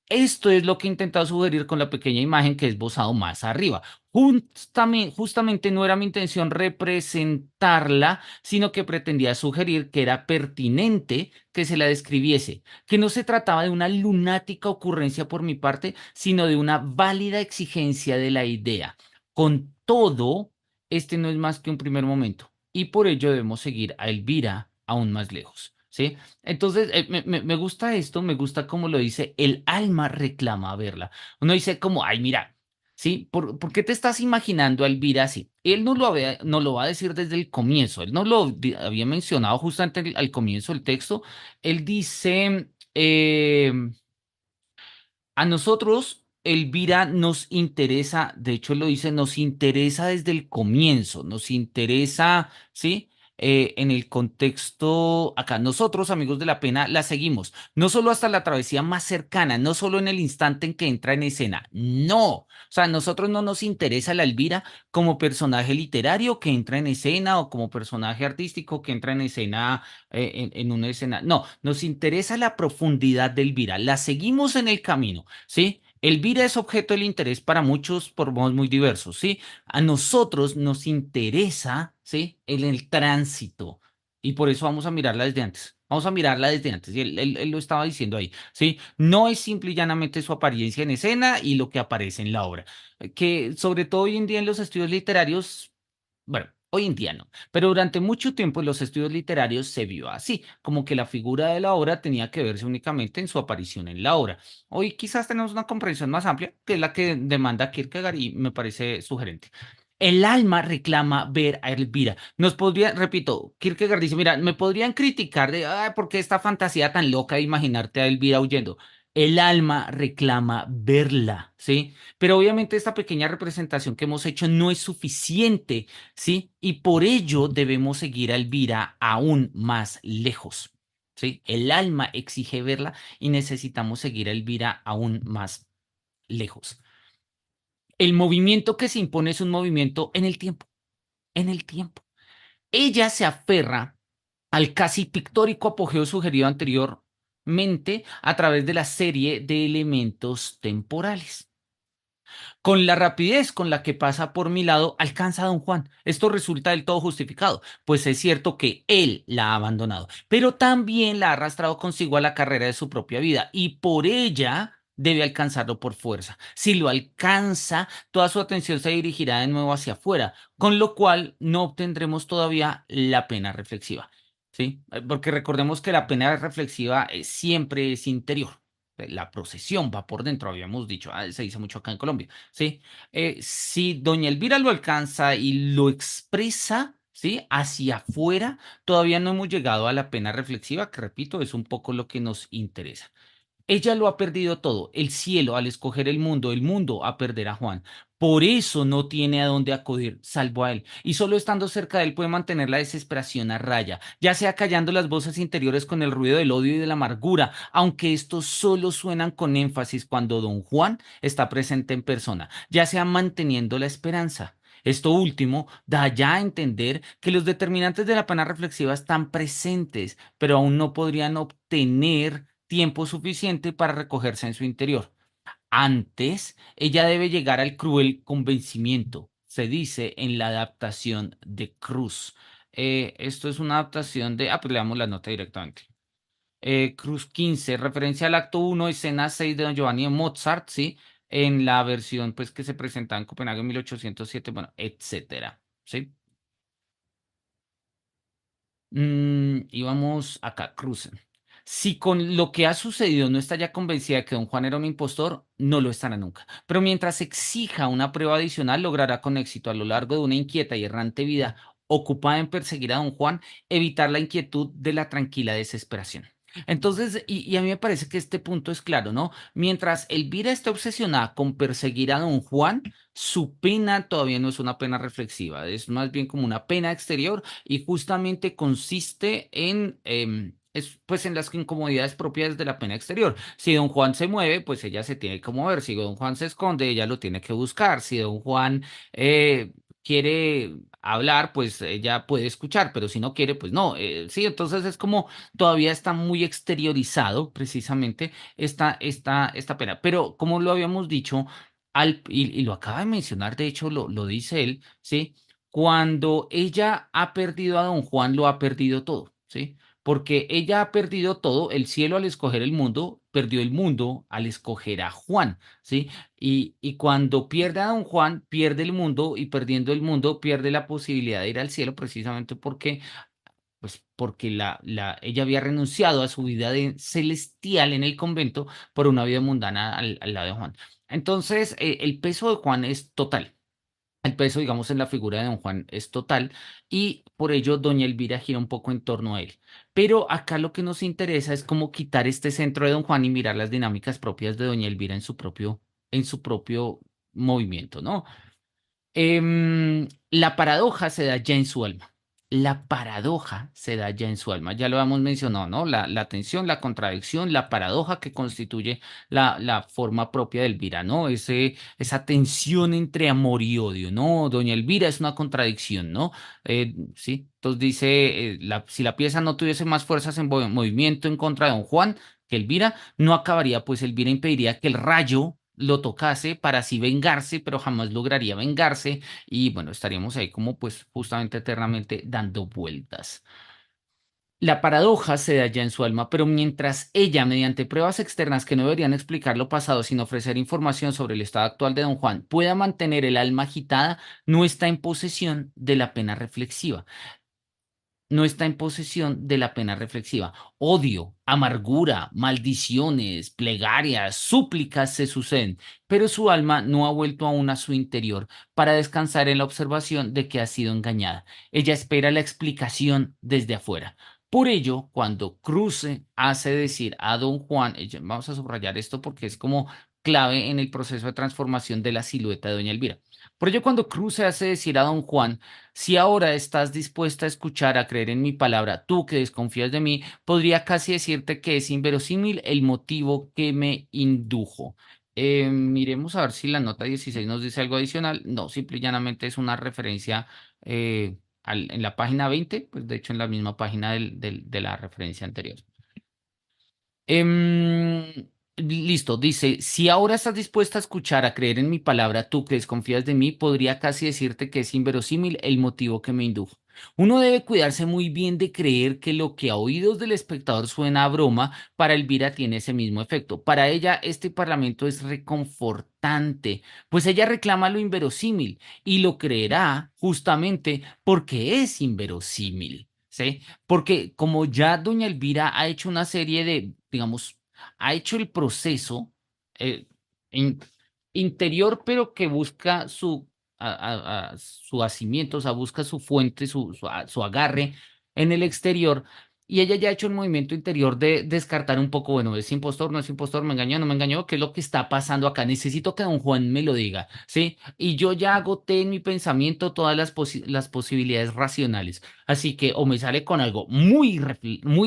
Esto es lo que he intentado sugerir con la pequeña imagen que he esbozado más arriba. Justamente no era mi intención representarla, sino que pretendía sugerir que era pertinente que se la describiese, que no se trataba de una lunática ocurrencia por mi parte, sino de una válida exigencia de la idea. Con todo, este no es más que un primer momento, y por ello debemos seguir a Elvira aún más lejos. ¿Sí? Entonces, me gusta esto, me gusta cómo lo dice, el alma reclama verla. Uno dice como, ay, mira, ¿sí? ¿Por qué te estás imaginando a Elvira así? Él no lo va a decir desde el comienzo, él no lo había mencionado justamente al comienzo del texto. Él dice, a nosotros, Elvira, nos interesa, de hecho lo dice, nos interesa desde el comienzo, nos interesa, ¿sí? En el contexto acá, nosotros, amigos de la pena, la seguimos, no solo hasta la travesía más cercana, no solo en el instante en que entra en escena, no, o sea, a nosotros no nos interesa la Elvira como personaje literario que entra en escena o como personaje artístico que entra en escena en una escena, no, nos interesa la profundidad de Elvira, la seguimos en el camino. ¿Sí? Elvira es objeto del interés para muchos por modos muy diversos, ¿sí? A nosotros nos interesa, ¿sí? El tránsito. Y por eso vamos a mirarla desde antes. Vamos a mirarla desde antes. Y él lo estaba diciendo ahí, ¿sí? No es simple y llanamente su apariencia en escena y lo que aparece en la obra. Que sobre todo hoy en día en los estudios literarios, bueno, hoy en día no, pero durante mucho tiempo en los estudios literarios se vio así, como que la figura de la obra tenía que verse únicamente en su aparición en la obra. Hoy quizás tenemos una comprensión más amplia, que es la que demanda Kierkegaard y me parece sugerente. El alma reclama ver a Elvira. Nos podría, repito, Kierkegaard dice, mira, me podrían criticar de, ay, ¿por qué esta fantasía tan loca de imaginarte a Elvira huyendo? El alma reclama verla, ¿sí? Pero obviamente esta pequeña representación que hemos hecho no es suficiente, ¿sí? Y por ello debemos seguir a Elvira aún más lejos, ¿sí? El alma exige verla y necesitamos seguir a Elvira aún más lejos. El movimiento que se impone es un movimiento en el tiempo, en el tiempo. Ella se aferra al casi pictórico apogeo sugerido anteriormente a través de la serie de elementos temporales. Con la rapidez con la que pasa por mi lado, alcanza a don Juan. Esto resulta del todo justificado, pues es cierto que él la ha abandonado, pero también la ha arrastrado consigo a la carrera de su propia vida y por ella debe alcanzarlo por fuerza. Si lo alcanza, toda su atención se dirigirá de nuevo hacia afuera, con lo cual no obtendremos todavía la pena reflexiva. ¿sí? Porque recordemos que la pena reflexiva siempre es interior. La procesión va por dentro, habíamos dicho, se dice mucho acá en Colombia, ¿sí? Si doña Elvira lo alcanza y lo expresa, ¿sí? Hacia afuera, todavía no hemos llegado a la pena reflexiva, que repito, es un poco lo que nos interesa. Ella lo ha perdido todo, el cielo al escoger el mundo a perder a Juan. Por eso no tiene a dónde acudir, salvo a él. Y solo estando cerca de él puede mantener la desesperación a raya, ya sea callando las voces interiores con el ruido del odio y de la amargura, aunque estos solo suenan con énfasis cuando don Juan está presente en persona, ya sea manteniendo la esperanza. Esto último da ya a entender que los determinantes de la pena reflexiva están presentes, pero aún no podrían obtener tiempo suficiente para recogerse en su interior. Antes, ella debe llegar al cruel convencimiento, se dice en la adaptación de Cruz. Esto es una adaptación de, pues leamos la nota directamente. Cruz 15, referencia al acto 1, escena 6 de Don Giovanni de Mozart, ¿sí? En la versión pues que se presentaba en Copenhague en 1807, bueno, etcétera, ¿sí? Y vamos acá, crucen. Si con lo que ha sucedido no está ya convencida de que don Juan era un impostor, no lo estará nunca. Pero mientras exija una prueba adicional, logrará con éxito a lo largo de una inquieta y errante vida ocupada en perseguir a don Juan, evitar la inquietud de la tranquila desesperación. Entonces, y a mí me parece que este punto es claro, ¿no? Mientras Elvira está obsesionada con perseguir a don Juan, su pena todavía no es una pena reflexiva, es más bien como una pena exterior y justamente consiste en, pues en las incomodidades propias de la pena exterior. Si don Juan se mueve, pues ella se tiene que mover. Si don Juan se esconde, ella lo tiene que buscar. Si don Juan quiere hablar, pues ella puede escuchar, pero si no quiere, pues no. Sí, entonces es como todavía está muy exteriorizado precisamente esta pena. Pero como lo habíamos dicho, y lo acaba de mencionar, de hecho lo dice él, ¿sí? Cuando ella ha perdido a don Juan, lo ha perdido todo, ¿sí? Porque ella ha perdido todo, el cielo al escoger el mundo, perdió el mundo al escoger a Juan, ¿sí? Y cuando pierde a don Juan, pierde el mundo y perdiendo el mundo, pierde la posibilidad de ir al cielo precisamente porque pues porque ella había renunciado a su vida celestial en el convento por una vida mundana al lado de Juan. Entonces, el peso de Juan es total. El peso, digamos, en la figura de don Juan es total y por ello doña Elvira gira un poco en torno a él. Pero acá lo que nos interesa es cómo quitar este centro de don Juan y mirar las dinámicas propias de doña Elvira en su propio movimiento, ¿no? La paradoja se da ya en su alma. La paradoja se da ya en su alma. Ya lo hemos mencionado, ¿no? La tensión, la contradicción, la paradoja que constituye la forma propia de Elvira, ¿no? Esa tensión entre amor y odio, ¿no? Doña Elvira es una contradicción, ¿no? Sí, entonces dice, si la pieza no tuviese más fuerzas en movimiento en contra de don Juan que Elvira, no acabaría, pues Elvira impediría que el rayo lo tocase para así vengarse, pero jamás lograría vengarse y bueno, estaríamos ahí como pues justamente eternamente dando vueltas. La paradoja se da ya en su alma, pero mientras ella, mediante pruebas externas que no deberían explicar lo pasado, sin ofrecer información sobre el estado actual de don Juan, pueda mantener el alma agitada, no está en posesión de la pena reflexiva, no está en posesión de la pena reflexiva. Odio, amargura, maldiciones, plegarias, súplicas se suceden, pero su alma no ha vuelto aún a su interior para descansar en la observación de que ha sido engañada. Ella espera la explicación desde afuera. Por ello, cuando Cruce hace decir a don Juan, vamos a subrayar esto porque es como clave en el proceso de transformación de la silueta de doña Elvira. Por ello, cuando Cruce hace decir a don Juan, si ahora estás dispuesta a escuchar, a creer en mi palabra, tú que desconfías de mí, podría casi decirte que es inverosímil el motivo que me indujo. Miremos a ver si la nota 16 nos dice algo adicional. No, simple y llanamente es una referencia en la página 20, pues de hecho en la misma página de la referencia anterior. Listo, dice, si ahora estás dispuesta a escuchar, a creer en mi palabra, tú que desconfías de mí, podría casi decirte que es inverosímil el motivo que me indujo. Uno debe cuidarse muy bien de creer que lo que a oídos del espectador suena a broma, para Elvira tiene ese mismo efecto. Para ella, este parlamento es reconfortante, pues ella reclama lo inverosímil y lo creerá justamente porque es inverosímil. ¿sí? Porque como ya doña Elvira ha hecho una serie de, digamos, ha hecho el proceso eh, in- interior, pero que busca su hacimiento, o sea, busca su fuente, su agarre en el exterior. Y ella ya ha hecho un movimiento interior de descartar un poco, bueno, es impostor, no es impostor, me engañó, no me engañó, ¿qué es lo que está pasando acá? Necesito que don Juan me lo diga, ¿sí? Y yo ya agoté en mi pensamiento todas las posibilidades racionales. Así que o me sale con algo muy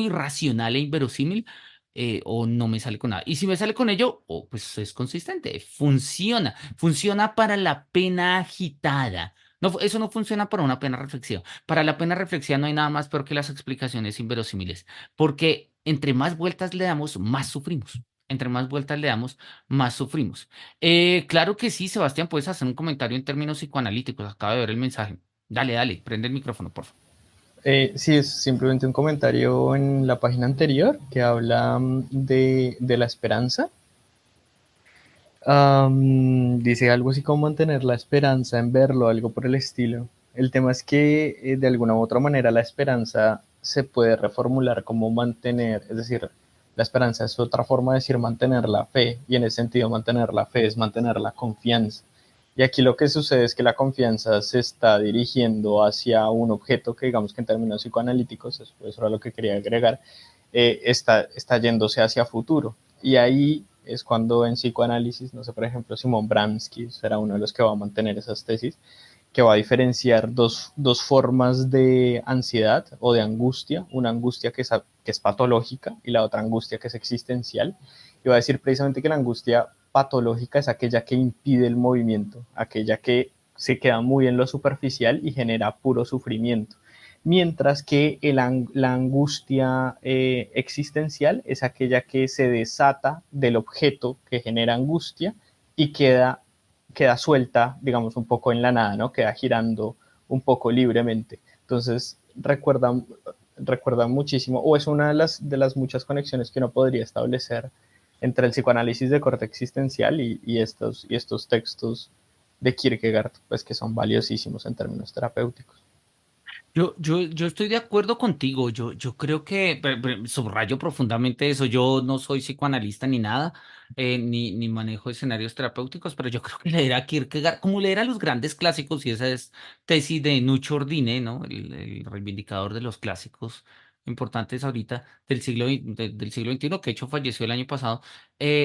racional e inverosímil, o no me sale con nada. Y si me sale con ello, pues es consistente, funciona para la pena agitada. No, eso no funciona para una pena reflexiva. Para la pena reflexiva no hay nada más peor que las explicaciones inverosímiles, porque entre más vueltas le damos, más sufrimos. Entre más vueltas le damos, más sufrimos. Claro que sí, Sebastián, puedes hacer un comentario en términos psicoanalíticos. Acabo de ver el mensaje. Dale, dale, prende el micrófono, por favor. Sí, es simplemente un comentario en la página anterior que habla de la esperanza. Dice algo así como mantener la esperanza en verlo, algo por el estilo. El tema es que de alguna u otra manera la esperanza se puede reformular como mantener, es decir, la esperanza es otra forma de decir mantener la fe, y en ese sentido mantener la fe es mantener la confianza. Y aquí lo que sucede es que la confianza se está dirigiendo hacia un objeto que, digamos que en términos psicoanalíticos, eso era lo que quería agregar, está yéndose hacia futuro. Y ahí es cuando en psicoanálisis, no sé, por ejemplo, Simón Bransky será uno de los que va a mantener esas tesis, que va a diferenciar dos formas de ansiedad o de angustia, una angustia que es patológica y la otra angustia que es existencial. Y va a decir precisamente que la angustia patológica es aquella que impide el movimiento, aquella que se queda muy en lo superficial y genera puro sufrimiento. Mientras que la angustia existencial es aquella que se desata del objeto que genera angustia y queda suelta, digamos, un poco en la nada, ¿no? Queda girando un poco libremente. Entonces, recuerda muchísimo, o es una de las muchas conexiones que uno podría establecer entre el psicoanálisis de corte existencial y estos textos de Kierkegaard, pues que son valiosísimos en términos terapéuticos. Yo estoy de acuerdo contigo. Yo creo que subrayo profundamente eso. Yo no soy psicoanalista ni nada, ni manejo escenarios terapéuticos, pero yo creo que leer a Kierkegaard, como leer a los grandes clásicos, y esa es tesis de Nucho Ordine, ¿no? El reivindicador de los clásicos importantes ahorita del siglo XXI, que de hecho falleció el año pasado.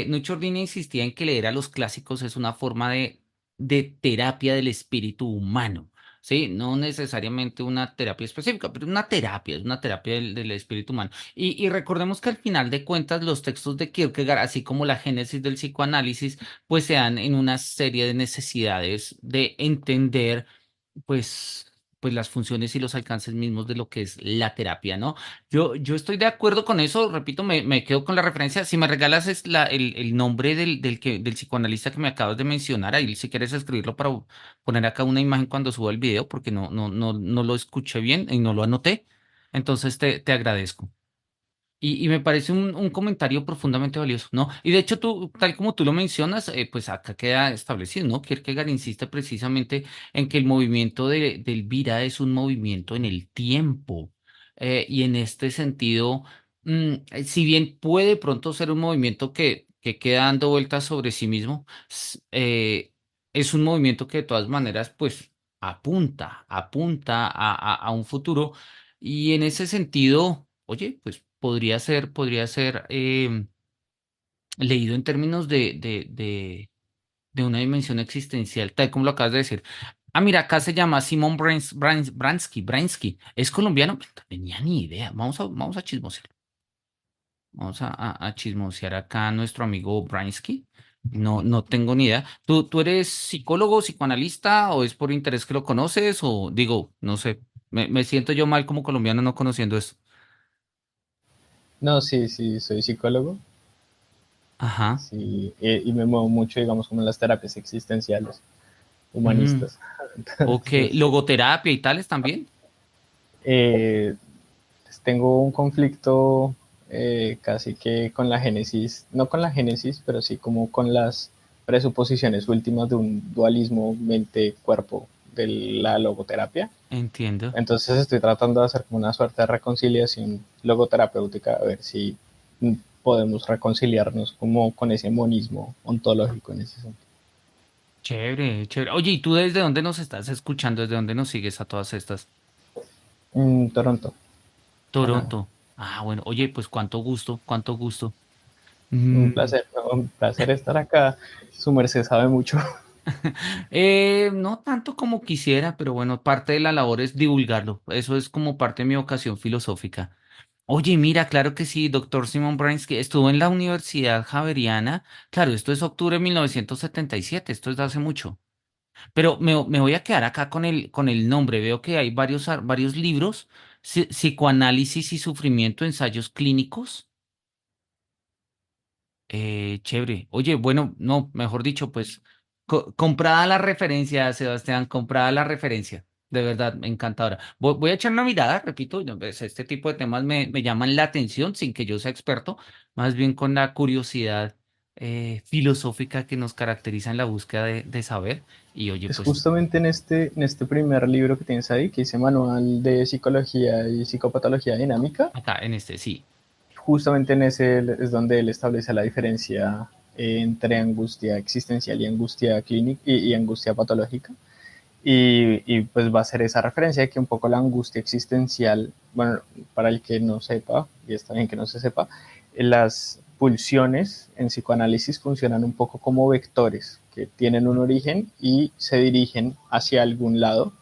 Nucho Ordine insistía en que leer a los clásicos es una forma de terapia del espíritu humano. Sí, no necesariamente una terapia específica, pero una terapia, es una terapia del espíritu humano. Y recordemos que al final de cuentas los textos de Kierkegaard, así como la génesis del psicoanálisis, pues se dan en una serie de necesidades de entender, pues, pues las funciones y los alcances mismos de lo que es la terapia, ¿no? Yo estoy de acuerdo con eso, repito, me quedo con la referencia. Si me regalas el nombre del psicoanalista que me acabas de mencionar, ahí si quieres escribirlo para poner acá una imagen cuando suba el video, porque no lo escuché bien y no lo anoté. Entonces te agradezco. Y me parece un comentario profundamente valioso, ¿no? Y de hecho, tú, tal como tú lo mencionas, pues acá queda establecido, ¿no? Kierkegaard insiste precisamente en que el movimiento de Elvira es un movimiento en el tiempo. Y en este sentido, si bien puede pronto ser un movimiento que queda dando vueltas sobre sí mismo, es un movimiento que de todas maneras, pues apunta a un futuro. Y en ese sentido, oye, pues podría ser leído en términos de una dimensión existencial, tal como lo acabas de decir. Ah, mira, acá se llama Simon Bransky. ¿Es colombiano? No tenía ni idea. Vamos a chismosear. Vamos a chismosear acá a nuestro amigo Bransky. No tengo ni idea. ¿Tú eres psicólogo, psicoanalista o es por interés que lo conoces? O digo, no sé, me siento yo mal como colombiano no conociendo eso. No, sí, sí, soy psicólogo, Ajá. sí, y me muevo mucho, digamos, como en las terapias existenciales, Mm, humanistas. ok. Entonces, sí. ¿Logoterapia y tales también? Eh, tengo un conflicto casi que con la génesis, no con la génesis, pero sí como con las presuposiciones últimas de un dualismo mente-cuerpo, de la logoterapia. entiendo. Entonces estoy tratando de hacer como una suerte de reconciliación logoterapéutica, a ver si podemos reconciliarnos como con ese monismo ontológico en ese sentido. Chévere, chévere. Oye, ¿y tú desde dónde nos estás escuchando? ¿Desde dónde nos sigues a todas estas? Toronto, Canadá. Toronto. Ah, bueno, oye, pues cuánto gusto, cuánto gusto. Un Mm, placer, ¿no? Un placer estar acá. Su merced sabe mucho. no tanto como quisiera, pero bueno, parte de la labor es divulgarlo. Eso es como parte de mi vocación filosófica. Oye, mira, claro que sí, doctor Simon Brainsky estuvo en la Universidad Javeriana. Claro, esto es octubre de 1977, esto es de hace mucho. Pero me voy a quedar acá con el nombre. Veo que hay varios libros, Psicoanálisis y Sufrimiento, ensayos clínicos. Chévere. Oye, bueno, no, mejor dicho, pues comprada la referencia, Sebastián, comprada la referencia. De verdad, encantadora. Voy a echar una mirada, repito, no, pues, este tipo de temas me llaman la atención sin que yo sea experto, más bien con la curiosidad filosófica que nos caracteriza en la búsqueda de saber. Y oye, Es pues justamente en este primer libro que tienes ahí, que dice Manual de Psicología y Psicopatología Dinámica. acá en este, sí. Justamente en ese es donde él establece la diferencia entre angustia existencial y angustia clínica y angustia patológica. Pues va a ser esa referencia de que un poco la angustia existencial, bueno, para el que no sepa, y está bien que no se sepa, las pulsiones en psicoanálisis funcionan un poco como vectores que tienen un origen y se dirigen hacia algún lado,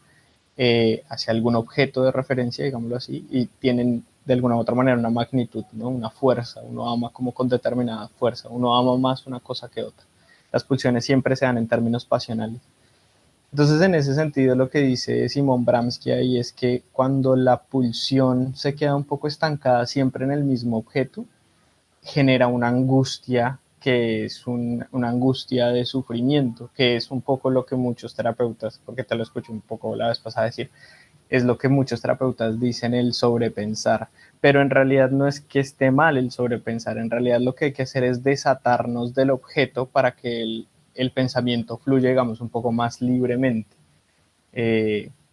hacia algún objeto de referencia, digámoslo así, y tienen de alguna u otra manera una magnitud, ¿no? Una fuerza, uno ama como con determinada fuerza, uno ama más una cosa que otra. Las pulsiones siempre se dan en términos pasionales. Entonces, en ese sentido, lo que dice Simón Bramsky ahí es que cuando la pulsión se queda un poco estancada siempre en el mismo objeto, genera una angustia que es una angustia de sufrimiento, que es un poco lo que muchos terapeutas, porque te lo escuché un poco la vez pasada decir, es lo que muchos terapeutas dicen el sobrepensar, pero en realidad no es que esté mal el sobrepensar, en realidad lo que hay que hacer es desatarnos del objeto para que el pensamiento fluya, digamos, un poco más libremente,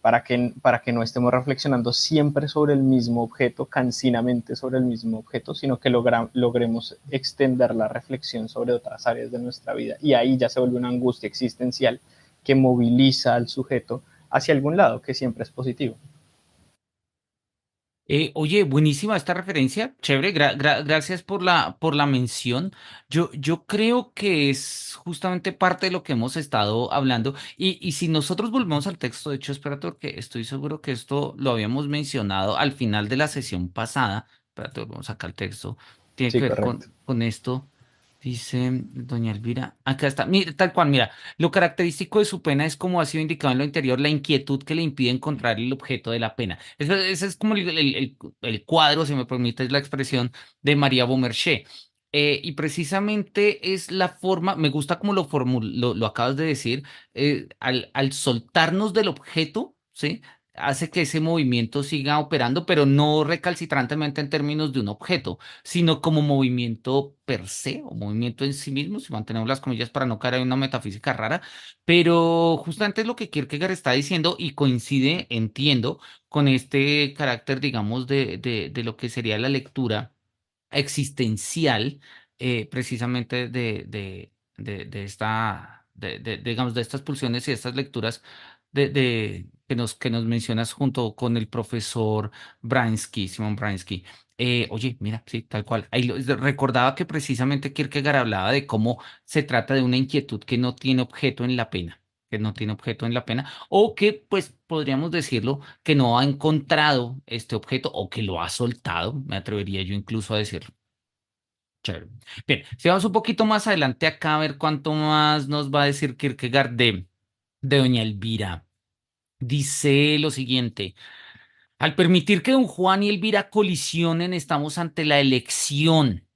para que no estemos reflexionando siempre sobre el mismo objeto, cansinamente sobre el mismo objeto, sino que logremos extender la reflexión sobre otras áreas de nuestra vida. Y ahí ya se vuelve una angustia existencial que moviliza al sujeto hacia algún lado, que siempre es positivo. Oye, buenísima esta referencia, chévere, gracias por la mención. Yo creo que es justamente parte de lo que hemos estado hablando. Y si nosotros volvemos al texto, de hecho, espérate, porque estoy seguro que esto lo habíamos mencionado al final de la sesión pasada. Espérate, volvemos acá al texto. Tiene Sí, que ver correcto. con esto. Dice doña Elvira, acá está, mira, tal cual, mira, lo característico de su pena es como ha sido indicado en lo interior, la inquietud que le impide encontrar el objeto de la pena. Ese es como el cuadro, si me permites la expresión, de María Beaumarchais. Y precisamente es la forma, me gusta como lo acabas de decir, al soltarnos del objeto, ¿sí? Hace que ese movimiento siga operando, pero no recalcitrantemente en términos de un objeto, sino como movimiento per se o movimiento en sí mismo, si mantenemos las comillas para no caer en una metafísica rara, pero justamente es lo que Kierkegaard está diciendo y coincide, entiendo, con este carácter, digamos, de lo que sería la lectura existencial, precisamente de esta, digamos, de estas pulsiones y estas lecturas que nos mencionas junto con el profesor Bransky, Simon Bransky. Oye, mira, sí, tal cual. Recordaba que precisamente Kierkegaard hablaba de cómo se trata de una inquietud que no tiene objeto en la pena, que no tiene objeto en la pena, o que, pues, podríamos decirlo, que no ha encontrado este objeto o que lo ha soltado, me atrevería yo incluso a decirlo. Chévere. Bien, si vamos un poquito más adelante acá a ver cuánto más nos va a decir Kierkegaard de Doña Elvira. Dice lo siguiente, al permitir que don Juan y Elvira colisionen, estamos ante la elección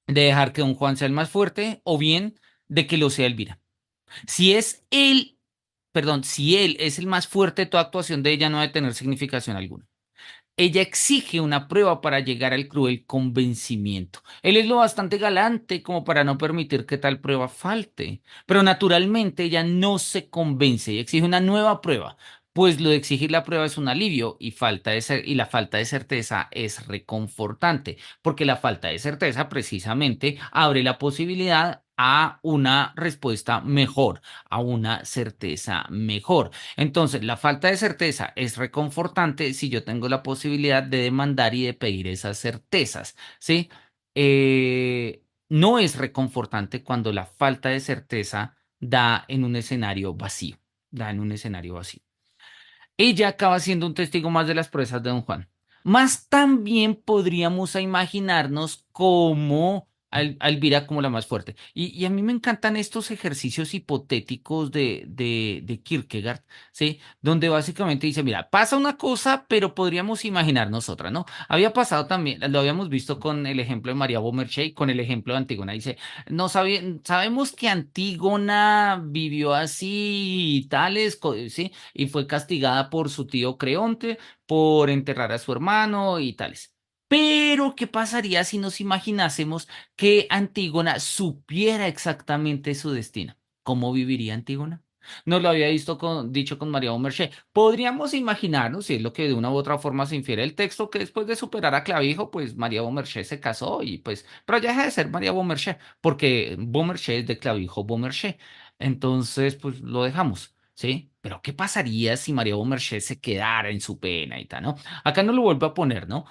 de dejar que don Juan sea el más fuerte o bien de que lo sea Elvira. Si es él, perdón, si él es el más fuerte, toda actuación de ella no debe tener significación alguna. ella exige una prueba para llegar al cruel convencimiento. Él es lo bastante galante como para no permitir que tal prueba falte, pero naturalmente ella no se convence y exige una nueva prueba, pues lo de exigir la prueba es un alivio y, y la falta de certeza es reconfortante, porque la falta de certeza precisamente abre la posibilidad a una respuesta mejor, a una certeza mejor. Entonces, la falta de certeza es reconfortante si yo tengo la posibilidad de demandar y de pedir esas certezas, ¿sí? No es reconfortante cuando la falta de certeza da en un escenario vacío, da en un escenario vacío. Ella acaba siendo un testigo más de las proezas de Don Juan. Más también podríamos imaginarnos como a Elvira como la más fuerte. Y a mí me encantan estos ejercicios hipotéticos de Kierkegaard, ¿sí? Donde básicamente dice, mira, pasa una cosa, pero podríamos imaginarnos otra, ¿no? Había pasado también, lo habíamos visto con el ejemplo de María Beaumarchais, con el ejemplo de Antígona. Dice, no sabemos que Antígona vivió así y tales, ¿sí? Y fue castigada por su tío Creonte por enterrar a su hermano y tales. Pero, ¿qué pasaría si nos imaginásemos que Antígona supiera exactamente su destino? ¿Cómo viviría Antígona? Nos lo había dicho con María Beaumarchais. Podríamos imaginarnos, si es lo que de una u otra forma se infiere el texto, que después de superar a Clavijo, pues María Beaumarchais se casó y pues, pero ya deja de ser María Beaumarchais, porque Beaumarchais es de Clavijo Beaumarchais. Entonces, pues lo dejamos. ¿Sí? Pero ¿qué pasaría si María Beaumarchais se quedara en su pena y tal, ¿no? Acá no lo vuelvo a poner, ¿no?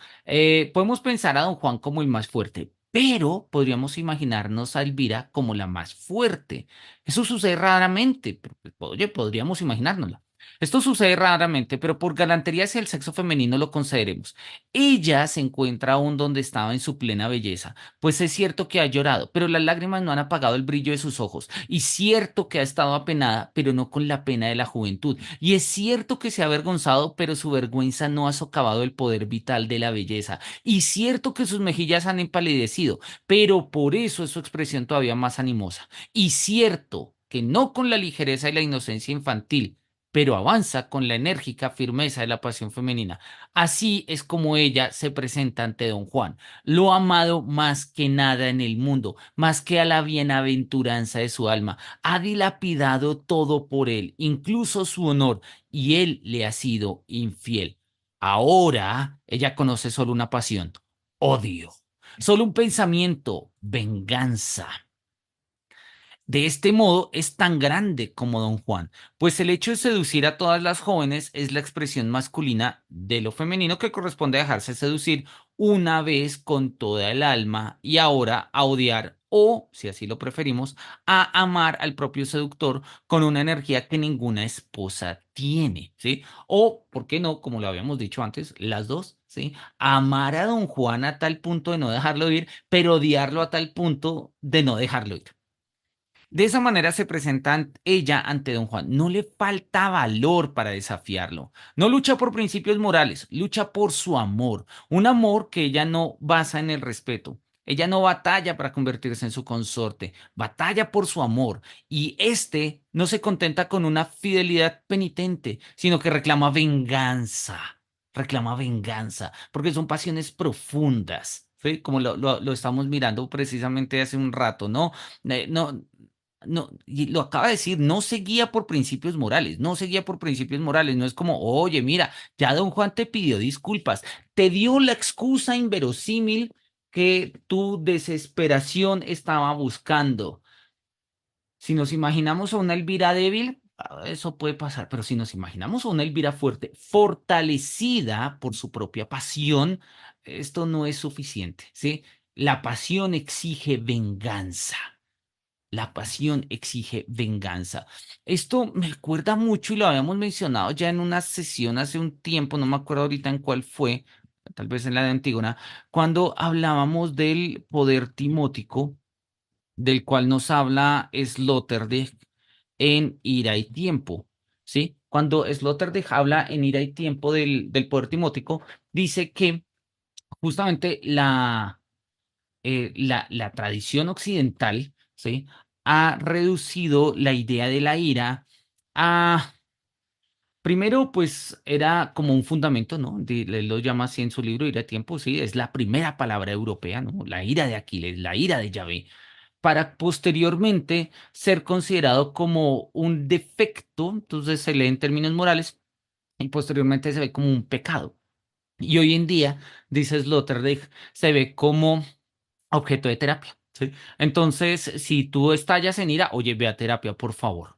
Podemos pensar a Don Juan como el más fuerte, pero podríamos imaginarnos a Elvira como la más fuerte. Eso sucede raramente, pero, pues, oye, podríamos imaginárnoslo. Esto sucede raramente, pero por galantería hacia el sexo femenino lo consideremos. Ella se encuentra aún donde estaba en su plena belleza, pues es cierto que ha llorado, pero las lágrimas no han apagado el brillo de sus ojos. Y cierto que ha estado apenada, pero no con la pena de la juventud. Y es cierto que se ha avergonzado, pero su vergüenza no ha socavado el poder vital de la belleza. Y cierto que sus mejillas han empalidecido, pero por eso es su expresión todavía más animosa. Y cierto que no con la ligereza y la inocencia infantil, pero avanza con la enérgica firmeza de la pasión femenina. Así es como ella se presenta ante don Juan, lo ha amado más que nada en el mundo, más que a la bienaventuranza de su alma. Ha dilapidado todo por él, incluso su honor, y él le ha sido infiel. Ahora ella conoce solo una pasión, odio, solo un pensamiento, venganza. De este modo es tan grande como Don Juan, pues el hecho de seducir a todas las jóvenes es la expresión masculina de lo femenino que corresponde a dejarse seducir una vez con toda el alma y ahora a odiar o, si así lo preferimos, a amar al propio seductor con una energía que ninguna esposa tiene, ¿sí? O, ¿por qué no? Como lo habíamos dicho antes, las dos, ¿sí? Amar a Don Juan a tal punto de no dejarlo ir, pero odiarlo a tal punto de no dejarlo ir. De esa manera se presenta ella ante don Juan. No le falta valor para desafiarlo. No lucha por principios morales, lucha por su amor. Un amor que ella no basa en el respeto. Ella no batalla para convertirse en su consorte, batalla por su amor. Y este no se contenta con una fidelidad penitente, sino que reclama venganza. Reclama venganza, porque son pasiones profundas. ¿Sí? Como lo estamos mirando precisamente hace un rato, ¿no? No, no, y lo acaba de decir, no se guía por principios morales, no se guía por principios morales, no es como, oye, mira, ya don Juan te pidió disculpas, te dio la excusa inverosímil que tu desesperación estaba buscando. Si nos imaginamos a una Elvira débil, eso puede pasar, pero si nos imaginamos a una Elvira fuerte, fortalecida por su propia pasión, esto no es suficiente, ¿sí? La pasión exige venganza. La pasión exige venganza. Esto me acuerda mucho y lo habíamos mencionado ya en una sesión hace un tiempo, no me acuerdo ahorita en cuál fue, tal vez en la de Antígona, cuando hablábamos del poder timótico, del cual nos habla Sloterdijk en Ira y Tiempo, ¿sí? Cuando Sloterdijk habla en Ira y Tiempo del poder timótico, dice que justamente la tradición occidental, ¿sí? Ha reducido la idea de la ira a, Primero, pues era como un fundamento, ¿no? Él lo llama así en su libro Ira de Tiempo, sí, es la primera palabra europea, ¿no? La ira de Aquiles, la ira de Yahvé, para posteriormente ser considerado como un defecto, entonces se lee en términos morales y posteriormente se ve como un pecado. Y hoy en día, dice Sloterdijk, se ve como objeto de terapia, ¿sí? Entonces, si tú estallas en ira, oye, ve a terapia, por favor.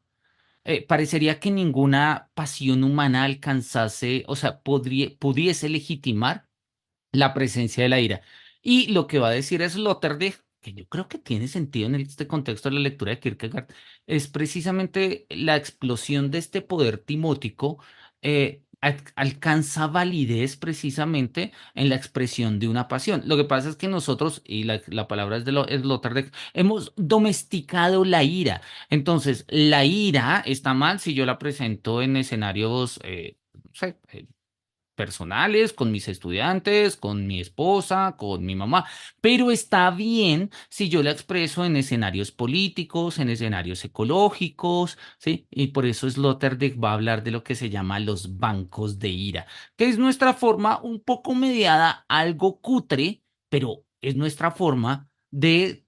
Parecería que ninguna pasión humana alcanzase, o sea, pudiese legitimar la presencia de la ira. Y lo que va a decir es Sloterdijk, que yo creo que tiene sentido en este contexto de la lectura de Kierkegaard, es precisamente la explosión de este poder timótico, alcanza validez precisamente en la expresión de una pasión. Lo que pasa es que nosotros, y la palabra es de Sloterdijk, hemos domesticado la ira. Entonces, la ira está mal si yo la presento en escenarios, no sé, personales, con mis estudiantes, con mi esposa, con mi mamá, pero está bien si yo la expreso en escenarios políticos, en escenarios ecológicos, ¿sí? Y por eso Sloterdijk va a hablar de lo que se llama los bancos de ira, que es nuestra forma un poco mediada, algo cutre, pero es nuestra forma de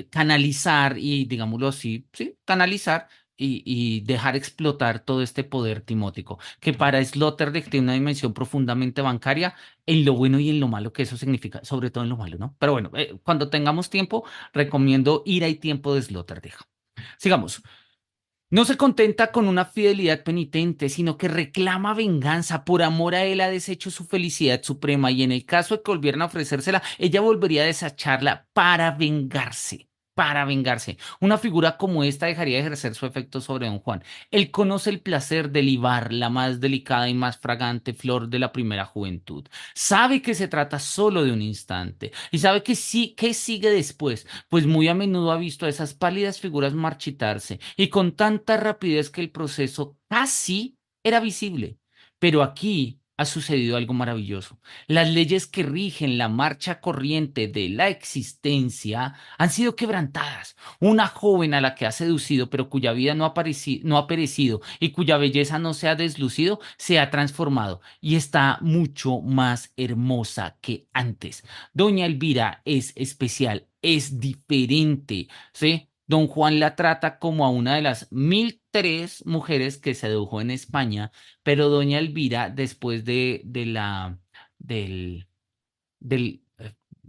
canalizar y, digámoslo así, sí, canalizar y dejar explotar todo este poder timótico, que para Sloterdijk tiene una dimensión profundamente bancaria en lo bueno y en lo malo que eso significa, sobre todo en lo malo, ¿no? Pero bueno, cuando tengamos tiempo, recomiendo Ira y Tiempo de Sloterdijk. Sigamos. No se contenta con una fidelidad penitente, sino que reclama venganza. Por amor a él ha deshecho su felicidad suprema y en el caso de que volvieran a ofrecérsela, ella volvería a desecharla para vengarse. Para vengarse. Una figura como esta dejaría de ejercer su efecto sobre don Juan. Él conoce el placer de libar la más delicada y más fragante flor de la primera juventud. Sabe que se trata solo de un instante y sabe que sí, que sigue después, pues muy a menudo ha visto a esas pálidas figuras marchitarse y con tanta rapidez que el proceso casi era visible. Pero aquí ha sucedido algo maravilloso. Las leyes que rigen la marcha corriente de la existencia han sido quebrantadas. Una joven a la que ha seducido, pero cuya vida no ha perecido y cuya belleza no se ha deslucido, se ha transformado y está mucho más hermosa que antes. Doña Elvira es especial, es diferente, ¿sí? Don Juan la trata como a una de las 1003 mujeres que sedujo en España, pero Doña Elvira, después del,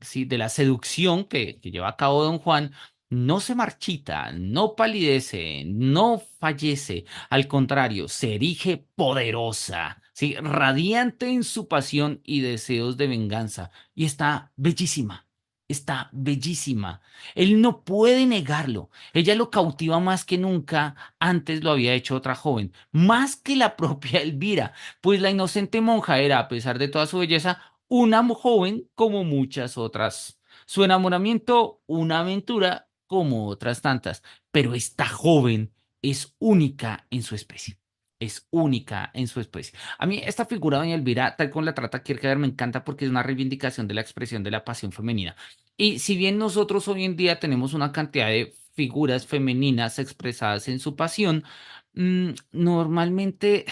sí, de la seducción que lleva a cabo Don Juan, no se marchita, no palidece, no fallece, al contrario, se erige poderosa, sí, radiante en su pasión y deseos de venganza, y está bellísima. Está bellísima. Él no puede negarlo. Ella lo cautiva más que nunca antes lo había hecho otra joven, más que la propia Elvira, pues la inocente monja era, a pesar de toda su belleza, una joven como muchas otras. Su enamoramiento, una aventura como otras tantas. Pero esta joven es única en su especie. Es única en su especie. A mí esta figura de Doña Elvira, tal como la trata Kierkegaard, me encanta porque es una reivindicación de la expresión de la pasión femenina. Y si bien nosotros hoy en día tenemos una cantidad de figuras femeninas expresadas en su pasión, normalmente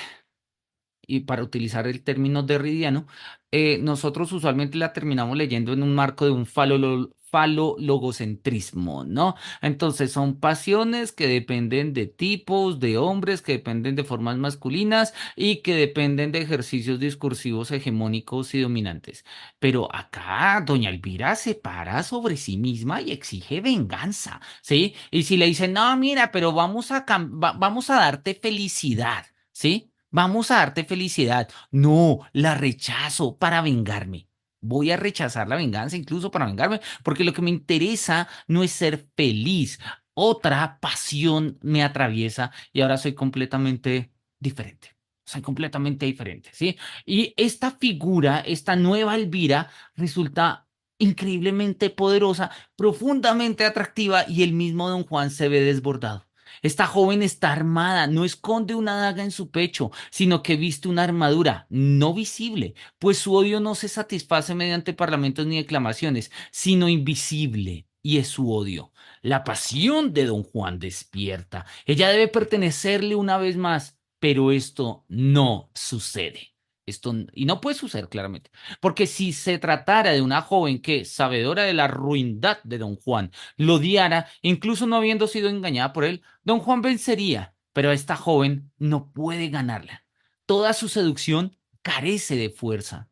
y para utilizar el término derridiano, nosotros usualmente la terminamos leyendo en un marco de un falologocentrismo, ¿no? Entonces son pasiones que dependen de tipos, de hombres, que dependen de formas masculinas y que dependen de ejercicios discursivos hegemónicos y dominantes. Pero acá doña Elvira se para sobre sí misma y exige venganza, ¿sí? Y si le dicen, no, mira, pero vamos a darte felicidad. ¿Sí? Vamos a darte felicidad. No, la rechazo para vengarme. Voy a rechazar la venganza incluso para vengarme, porque lo que me interesa no es ser feliz. Otra pasión me atraviesa y ahora soy completamente diferente. Soy completamente diferente, ¿sí? Y esta figura, esta nueva Elvira, resulta increíblemente poderosa, profundamente atractiva y el mismo Don Juan se ve desbordado. Esta joven está armada, no esconde una daga en su pecho, sino que viste una armadura no visible, pues su odio no se satisface mediante parlamentos ni declamaciones, sino invisible, y es su odio. La pasión de don Juan despierta. Ella debe pertenecerle una vez más, pero esto no sucede. Y no puede suceder claramente, porque si se tratara de una joven que, sabedora de la ruindad de don Juan, lo odiara, incluso no habiendo sido engañada por él, don Juan vencería, pero esta joven no puede ganarla. Toda su seducción carece de fuerza.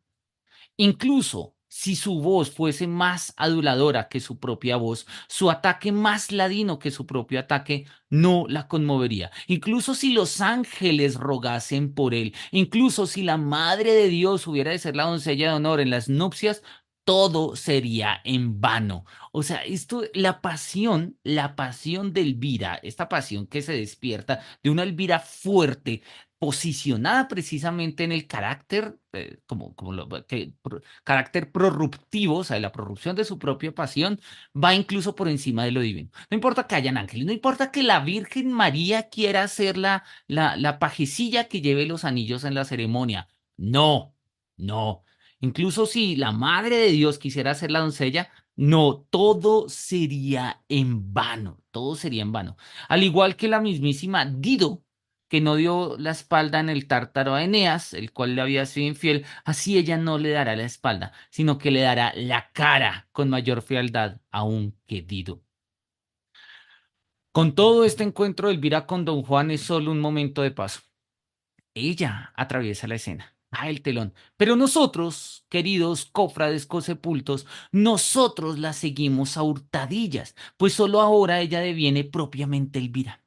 Incluso si su voz fuese más aduladora que su propia voz, su ataque más ladino que su propio ataque, no la conmovería. Incluso si los ángeles rogasen por él, incluso si la Madre de Dios hubiera de ser la doncella de honor en las nupcias, todo sería en vano. O sea, la pasión de Elvira, esta pasión que se despierta de una Elvira fuerte, posicionada precisamente en el carácter, carácter prorruptivo, o sea, la prorrupción de su propia pasión, va incluso por encima de lo divino. No importa que hayan ángeles, no importa que la Virgen María quiera ser la pajecilla que lleve los anillos en la ceremonia. No, no. Incluso si la Madre de Dios quisiera ser la doncella, no, todo sería en vano, todo sería en vano. Al igual que la mismísima Dido, que no dio la espalda en el tártaro a Eneas, el cual le había sido infiel, así ella no le dará la espalda, sino que le dará la cara con mayor fealdad aún que Dido. Con todo este encuentro, Elvira con don Juan es solo un momento de paso. Ella atraviesa la escena, cae el telón, pero nosotros, queridos cofrades cosepultos, nosotros la seguimos a hurtadillas, pues solo ahora ella deviene propiamente Elvira.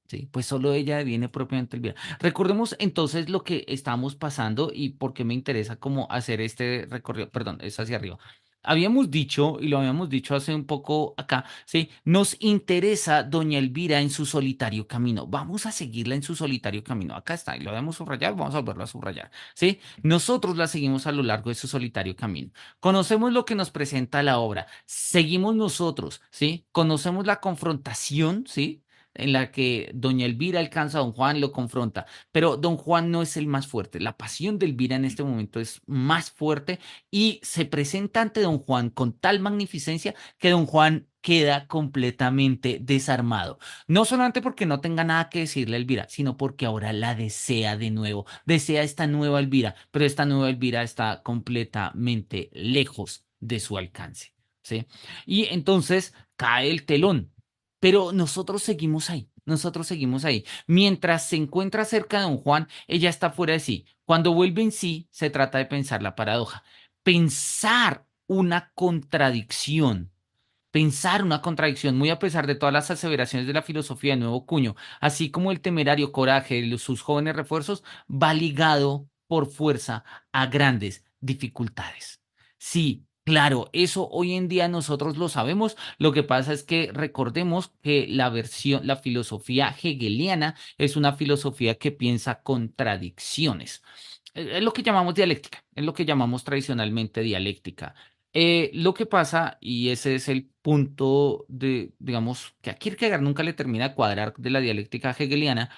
Sí, pues solo ella viene propiamente el video. Recordemos entonces lo que estamos pasando y por qué me interesa cómo hacer este recorrido, perdón, es hacia arriba. Habíamos dicho, y lo habíamos dicho hace un poco acá, sí, nos interesa doña Elvira en su solitario camino. Vamos a seguirla en su solitario camino. Acá está, y lo habíamos subrayado, vamos a volverlo a subrayar, ¿sí? Nosotros la seguimos a lo largo de su solitario camino. Conocemos lo que nos presenta la obra, seguimos nosotros, ¿sí? Conocemos la confrontación, ¿sí? En la que doña Elvira alcanza a don Juan, lo confronta, pero don Juan no es el más fuerte. La pasión de Elvira en este momento es más fuerte y se presenta ante don Juan con tal magnificencia que don Juan queda completamente desarmado. No solamente porque no tenga nada que decirle a Elvira, sino porque ahora la desea de nuevo, desea esta nueva Elvira, pero esta nueva Elvira está completamente lejos de su alcance, ¿sí? Y entonces cae el telón. Pero nosotros seguimos ahí, nosotros seguimos ahí. Mientras se encuentra cerca de don Juan, ella está fuera de sí. Cuando vuelve en sí, se trata de pensar la paradoja. Pensar una contradicción. Pensar una contradicción, muy a pesar de todas las aseveraciones de la filosofía de Nuevo Cuño, así como el temerario coraje de sus jóvenes refuerzos, va ligado por fuerza a grandes dificultades. Sí, claro, eso hoy en día nosotros lo sabemos. Lo que pasa es que recordemos que la filosofía hegeliana es una filosofía que piensa contradicciones. Es lo que llamamos dialéctica, es lo que llamamos tradicionalmente dialéctica. Lo que pasa, y ese es el punto de, digamos, que a Kierkegaard nunca le termina de cuadrar de la dialéctica hegeliana,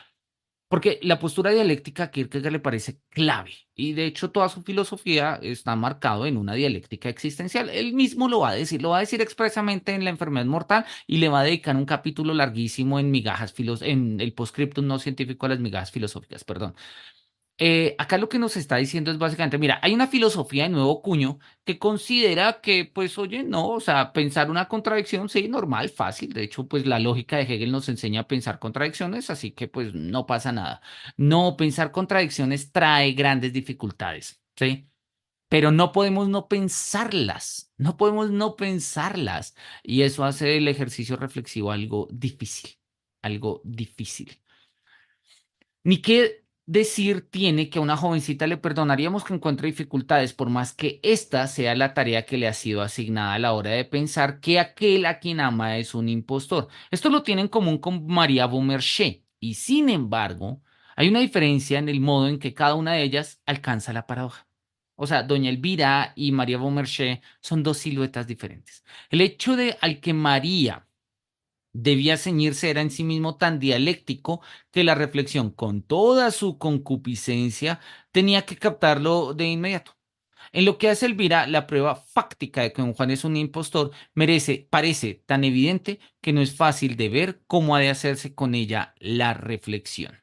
porque la postura dialéctica a Kierkegaard le parece clave, y de hecho toda su filosofía está marcado en una dialéctica existencial. Él mismo lo va a decir expresamente en La enfermedad mortal, y le va a dedicar un capítulo larguísimo en en el postscriptum no científico a las migajas filosóficas, perdón. Acá lo que nos está diciendo es básicamente, mira, hay una filosofía de nuevo cuño que considera que, pues, oye, no, o sea, pensar una contradicción, sí, normal, fácil. De hecho, pues la lógica de Hegel nos enseña a pensar contradicciones, así que, pues, no pasa nada. No, pensar contradicciones trae grandes dificultades, ¿sí? Pero no podemos no pensarlas, no podemos no pensarlas. Y eso hace el ejercicio reflexivo algo difícil, algo difícil. Ni qué decir tiene que a una jovencita le perdonaríamos que encuentre dificultades, por más que esta sea la tarea que le ha sido asignada a la hora de pensar que aquel a quien ama es un impostor. Esto lo tiene en común con María Beaumarchais, y sin embargo, hay una diferencia en el modo en que cada una de ellas alcanza la paradoja. O sea, doña Elvira y María Beaumarchais son dos siluetas diferentes. El hecho de al que María debía ceñirse era en sí mismo tan dialéctico que la reflexión, con toda su concupiscencia, tenía que captarlo de inmediato. En lo que hace Elvira, la prueba fáctica de que don Juan es un impostor parece tan evidente que no es fácil de ver cómo ha de hacerse con ella la reflexión.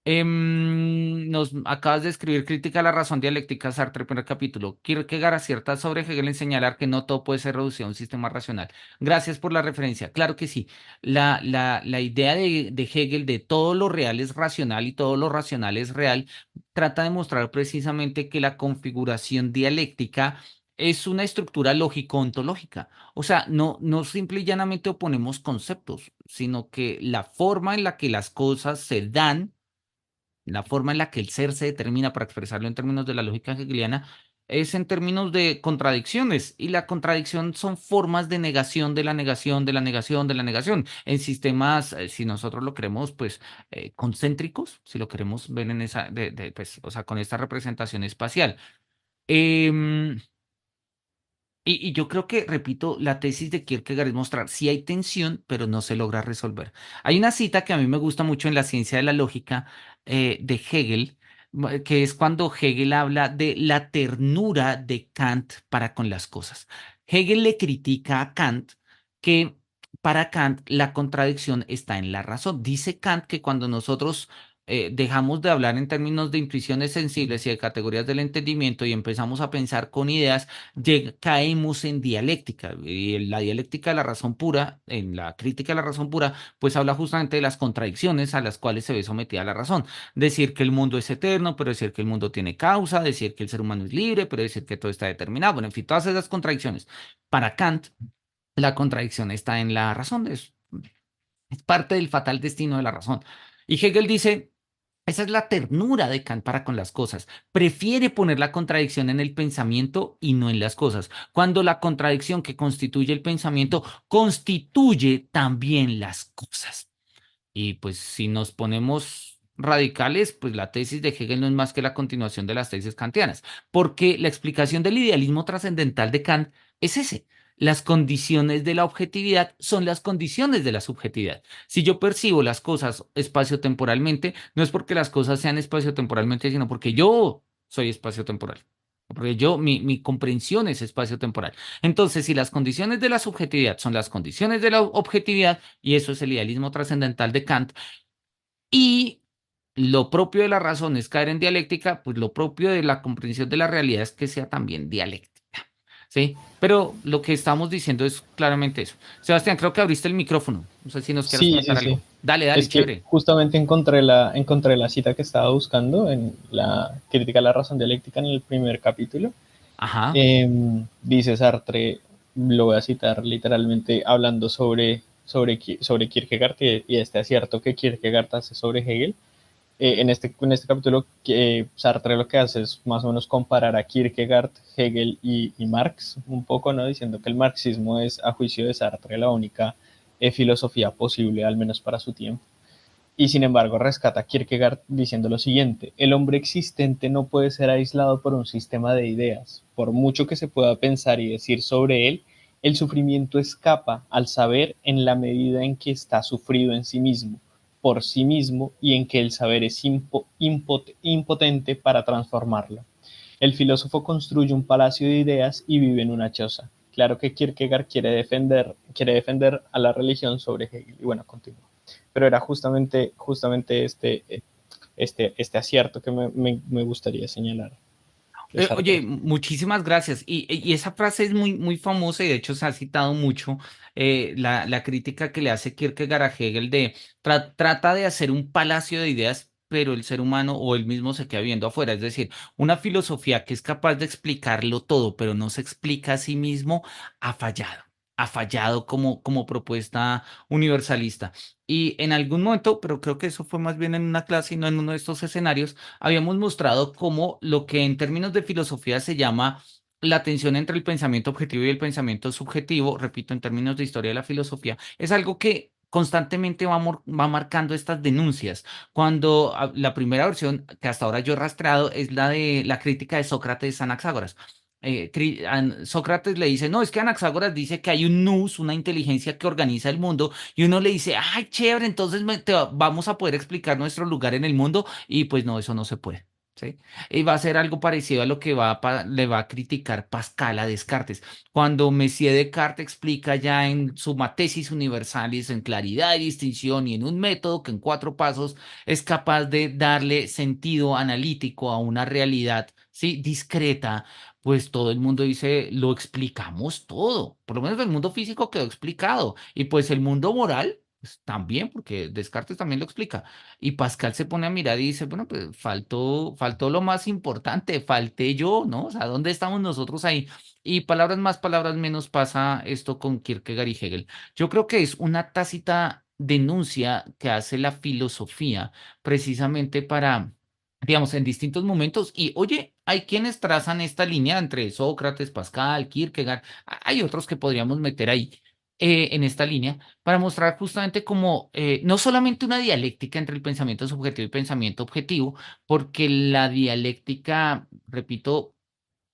Nos acabas de escribir Crítica a la razón dialéctica, Sartre, primer capítulo. Kierkegaard acierta sobre Hegel en señalar que no todo puede ser reducido a un sistema racional. Gracias por la referencia. Claro que sí. La idea de Hegel de todo lo real es racional y todo lo racional es real trata de mostrar precisamente que la configuración dialéctica es una estructura lógico-ontológica. O sea, no simple y llanamente oponemos conceptos, sino que la forma en la que las cosas se dan, la forma en la que el ser se determina, para expresarlo en términos de la lógica hegeliana, es en términos de contradicciones. Y la contradicción son formas de negación de la negación, de la negación, de la negación. En sistemas, si nosotros lo queremos, pues, concéntricos, si lo queremos ver en esa, pues, o sea, con esta representación espacial. Em, y yo creo que, repito, la tesis de Kierkegaard es mostrar si hay tensión, pero no se logra resolver. Hay una cita que a mí me gusta mucho en la ciencia de la lógica de Hegel, que es cuando Hegel habla de la ternura de Kant para con las cosas. Hegel le critica a Kant que para Kant la contradicción está en la razón. Dice Kant que cuando nosotros dejamos de hablar en términos de intuiciones sensibles y de categorías del entendimiento y empezamos a pensar con ideas, caemos en dialéctica. Y en la dialéctica de la razón pura, en la crítica de la razón pura, pues habla justamente de las contradicciones a las cuales se ve sometida la razón. Decir que el mundo es eterno, pero decir que el mundo tiene causa, decir que el ser humano es libre, pero decir que todo está determinado. Bueno, en fin, todas esas contradicciones. Para Kant, la contradicción está en la razón. Es parte del fatal destino de la razón. Y Hegel dice, esa es la ternura de Kant para con las cosas. Prefiere poner la contradicción en el pensamiento y no en las cosas, cuando la contradicción que constituye el pensamiento constituye también las cosas. Y pues si nos ponemos radicales, pues la tesis de Hegel no es más que la continuación de las tesis kantianas, porque la explicación del idealismo trascendental de Kant es ese. Las condiciones de la objetividad son las condiciones de la subjetividad. Si yo percibo las cosas espaciotemporalmente, no es porque las cosas sean espaciotemporalmente, sino porque yo soy espaciotemporal. Porque mi comprensión es espaciotemporal. Entonces, si las condiciones de la subjetividad son las condiciones de la objetividad, y eso es el idealismo trascendental de Kant, y lo propio de la razón es caer en dialéctica, pues lo propio de la comprensión de la realidad es que sea también dialéctica. ¿Sí? Pero lo que estamos diciendo es claramente eso. Sebastián, creo que abriste el micrófono. No sé si nos quieras Sí, sí, comentar sí. algo. Dale, dale, Es que chévere. justamente encontré la cita que estaba buscando en la crítica a la razón dialéctica en el primer capítulo. Ajá. Dice Sartre, lo voy a citar literalmente, hablando sobre Kierkegaard y este acierto que Kierkegaard hace sobre Hegel. En este capítulo, Sartre lo que hace es más o menos comparar a Kierkegaard, Hegel y Marx un poco, ¿no? Diciendo que el marxismo es, a juicio de Sartre, la única filosofía posible, al menos para su tiempo. Y sin embargo, rescata a Kierkegaard diciendo lo siguiente: el hombre existente no puede ser aislado por un sistema de ideas. Por mucho que se pueda pensar y decir sobre él, el sufrimiento escapa al saber en la medida en que está sufrido en sí mismo, por sí mismo, y en que el saber es impotente para transformarlo. El filósofo construye un palacio de ideas y vive en una choza. Claro que Kierkegaard quiere defender a la religión sobre Hegel. Y bueno, continúa. Pero era justamente este acierto que me gustaría señalar de Oye, Sartre. muchísimas gracias. Y esa frase es muy, muy famosa y de hecho se ha citado mucho la crítica que le hace Kierkegaard a Hegel de trata de hacer un palacio de ideas, pero el ser humano o él mismo se queda viendo afuera. Es decir, una filosofía que es capaz de explicarlo todo, pero no se explica a sí mismo, ha fallado. Ha fallado como propuesta universalista. Y en algún momento, pero creo que eso fue más bien en una clase y no en uno de estos escenarios, habíamos mostrado cómo lo que en términos de filosofía se llama la tensión entre el pensamiento objetivo y el pensamiento subjetivo, repito, en términos de historia de la filosofía, es algo que constantemente va marcando estas denuncias. Cuando la primera versión que hasta ahora yo he rastreado es la de la crítica de Sócrates a Anaxágoras. Sócrates le dice, no, es que Anaxágoras dice que hay un nous, una inteligencia que organiza el mundo, y uno le dice, ay, chévere, entonces vamos a poder explicar nuestro lugar en el mundo, y pues no, eso no se puede. ¿sí? Y va a ser algo parecido a lo que le va a criticar Pascal a Descartes. Cuando Messier Descartes explica ya en Summa Thesis Universalis, en claridad y distinción y en un método que en 4 pasos es capaz de darle sentido analítico a una realidad, ¿sí? Discreta, pues todo el mundo dice, lo explicamos todo. Por lo menos el mundo físico quedó explicado. Y pues el mundo moral, pues también, porque Descartes también lo explica. Y Pascal se pone a mirar y dice, bueno, pues faltó lo más importante, falté yo, ¿no? O sea, ¿dónde estamos nosotros ahí? Y palabras más, palabras menos pasa esto con Kierkegaard y Hegel. Yo creo que es una tácita denuncia que hace la filosofía precisamente para, digamos, en distintos momentos. Y oye, hay quienes trazan esta línea entre Sócrates, Pascal, Kierkegaard. Hay otros que podríamos meter ahí en esta línea para mostrar justamente como no solamente una dialéctica entre el pensamiento subjetivo y pensamiento objetivo, porque la dialéctica, repito,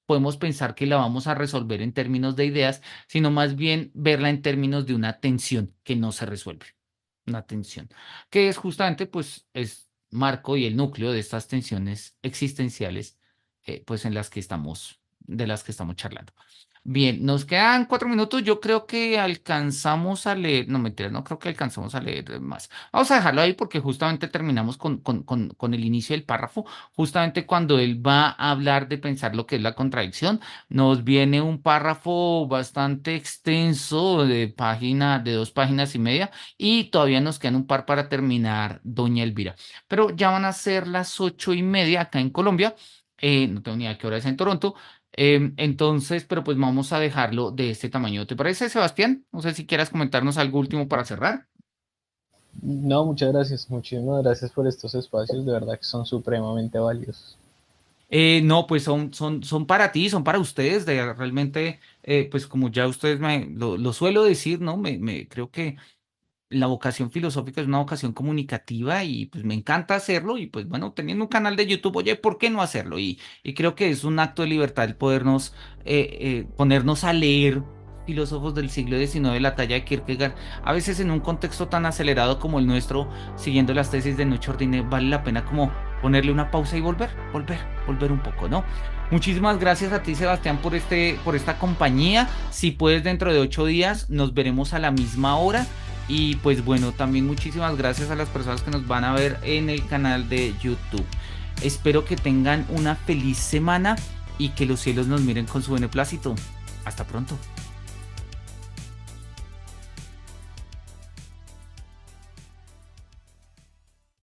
podemos pensar que la vamos a resolver en términos de ideas, sino más bien verla en términos de una tensión que no se resuelve, una tensión, que es justamente pues es marco y el núcleo de estas tensiones existenciales, pues en las que estamos, de las que estamos charlando. Bien, nos quedan 4 minutos. Yo creo que alcanzamos a leer, no mentira, no creo que alcanzamos a leer más. Vamos a dejarlo ahí porque justamente terminamos con el inicio del párrafo. Justamente cuando él va a hablar de pensar lo que es la contradicción, nos viene un párrafo bastante extenso de 2 páginas y media, y todavía nos quedan un par para terminar, doña Elvira. Pero ya van a ser las 8:30 acá en Colombia. No tengo ni idea qué hora es en Toronto. Entonces, pero pues vamos a dejarlo de este tamaño. ¿Te parece, Sebastián? No sé si quieras comentarnos algo último para cerrar. No, muchas gracias, muchísimas gracias por estos espacios, de verdad que son supremamente valiosos. No, pues son para ti, son para ustedes. Realmente, pues como ya ustedes lo suelo decir, ¿no? Creo que la vocación filosófica es una vocación comunicativa y pues me encanta hacerlo y pues bueno, teniendo un canal de YouTube, oye, ¿por qué no hacerlo? Y creo que es un acto de libertad el podernos, ponernos a leer filósofos del siglo XIX, la talla de Kierkegaard, a veces en un contexto tan acelerado como el nuestro, siguiendo las tesis de Nucho Ordine, vale la pena como ponerle una pausa y volver un poco, ¿no? Muchísimas gracias a ti, Sebastián, por esta compañía. Si puedes, dentro de 8 días, nos veremos a la misma hora. Y pues bueno, también muchísimas gracias a las personas que nos van a ver en el canal de YouTube. Espero que tengan una feliz semana y que los cielos nos miren con su beneplácito. Hasta pronto.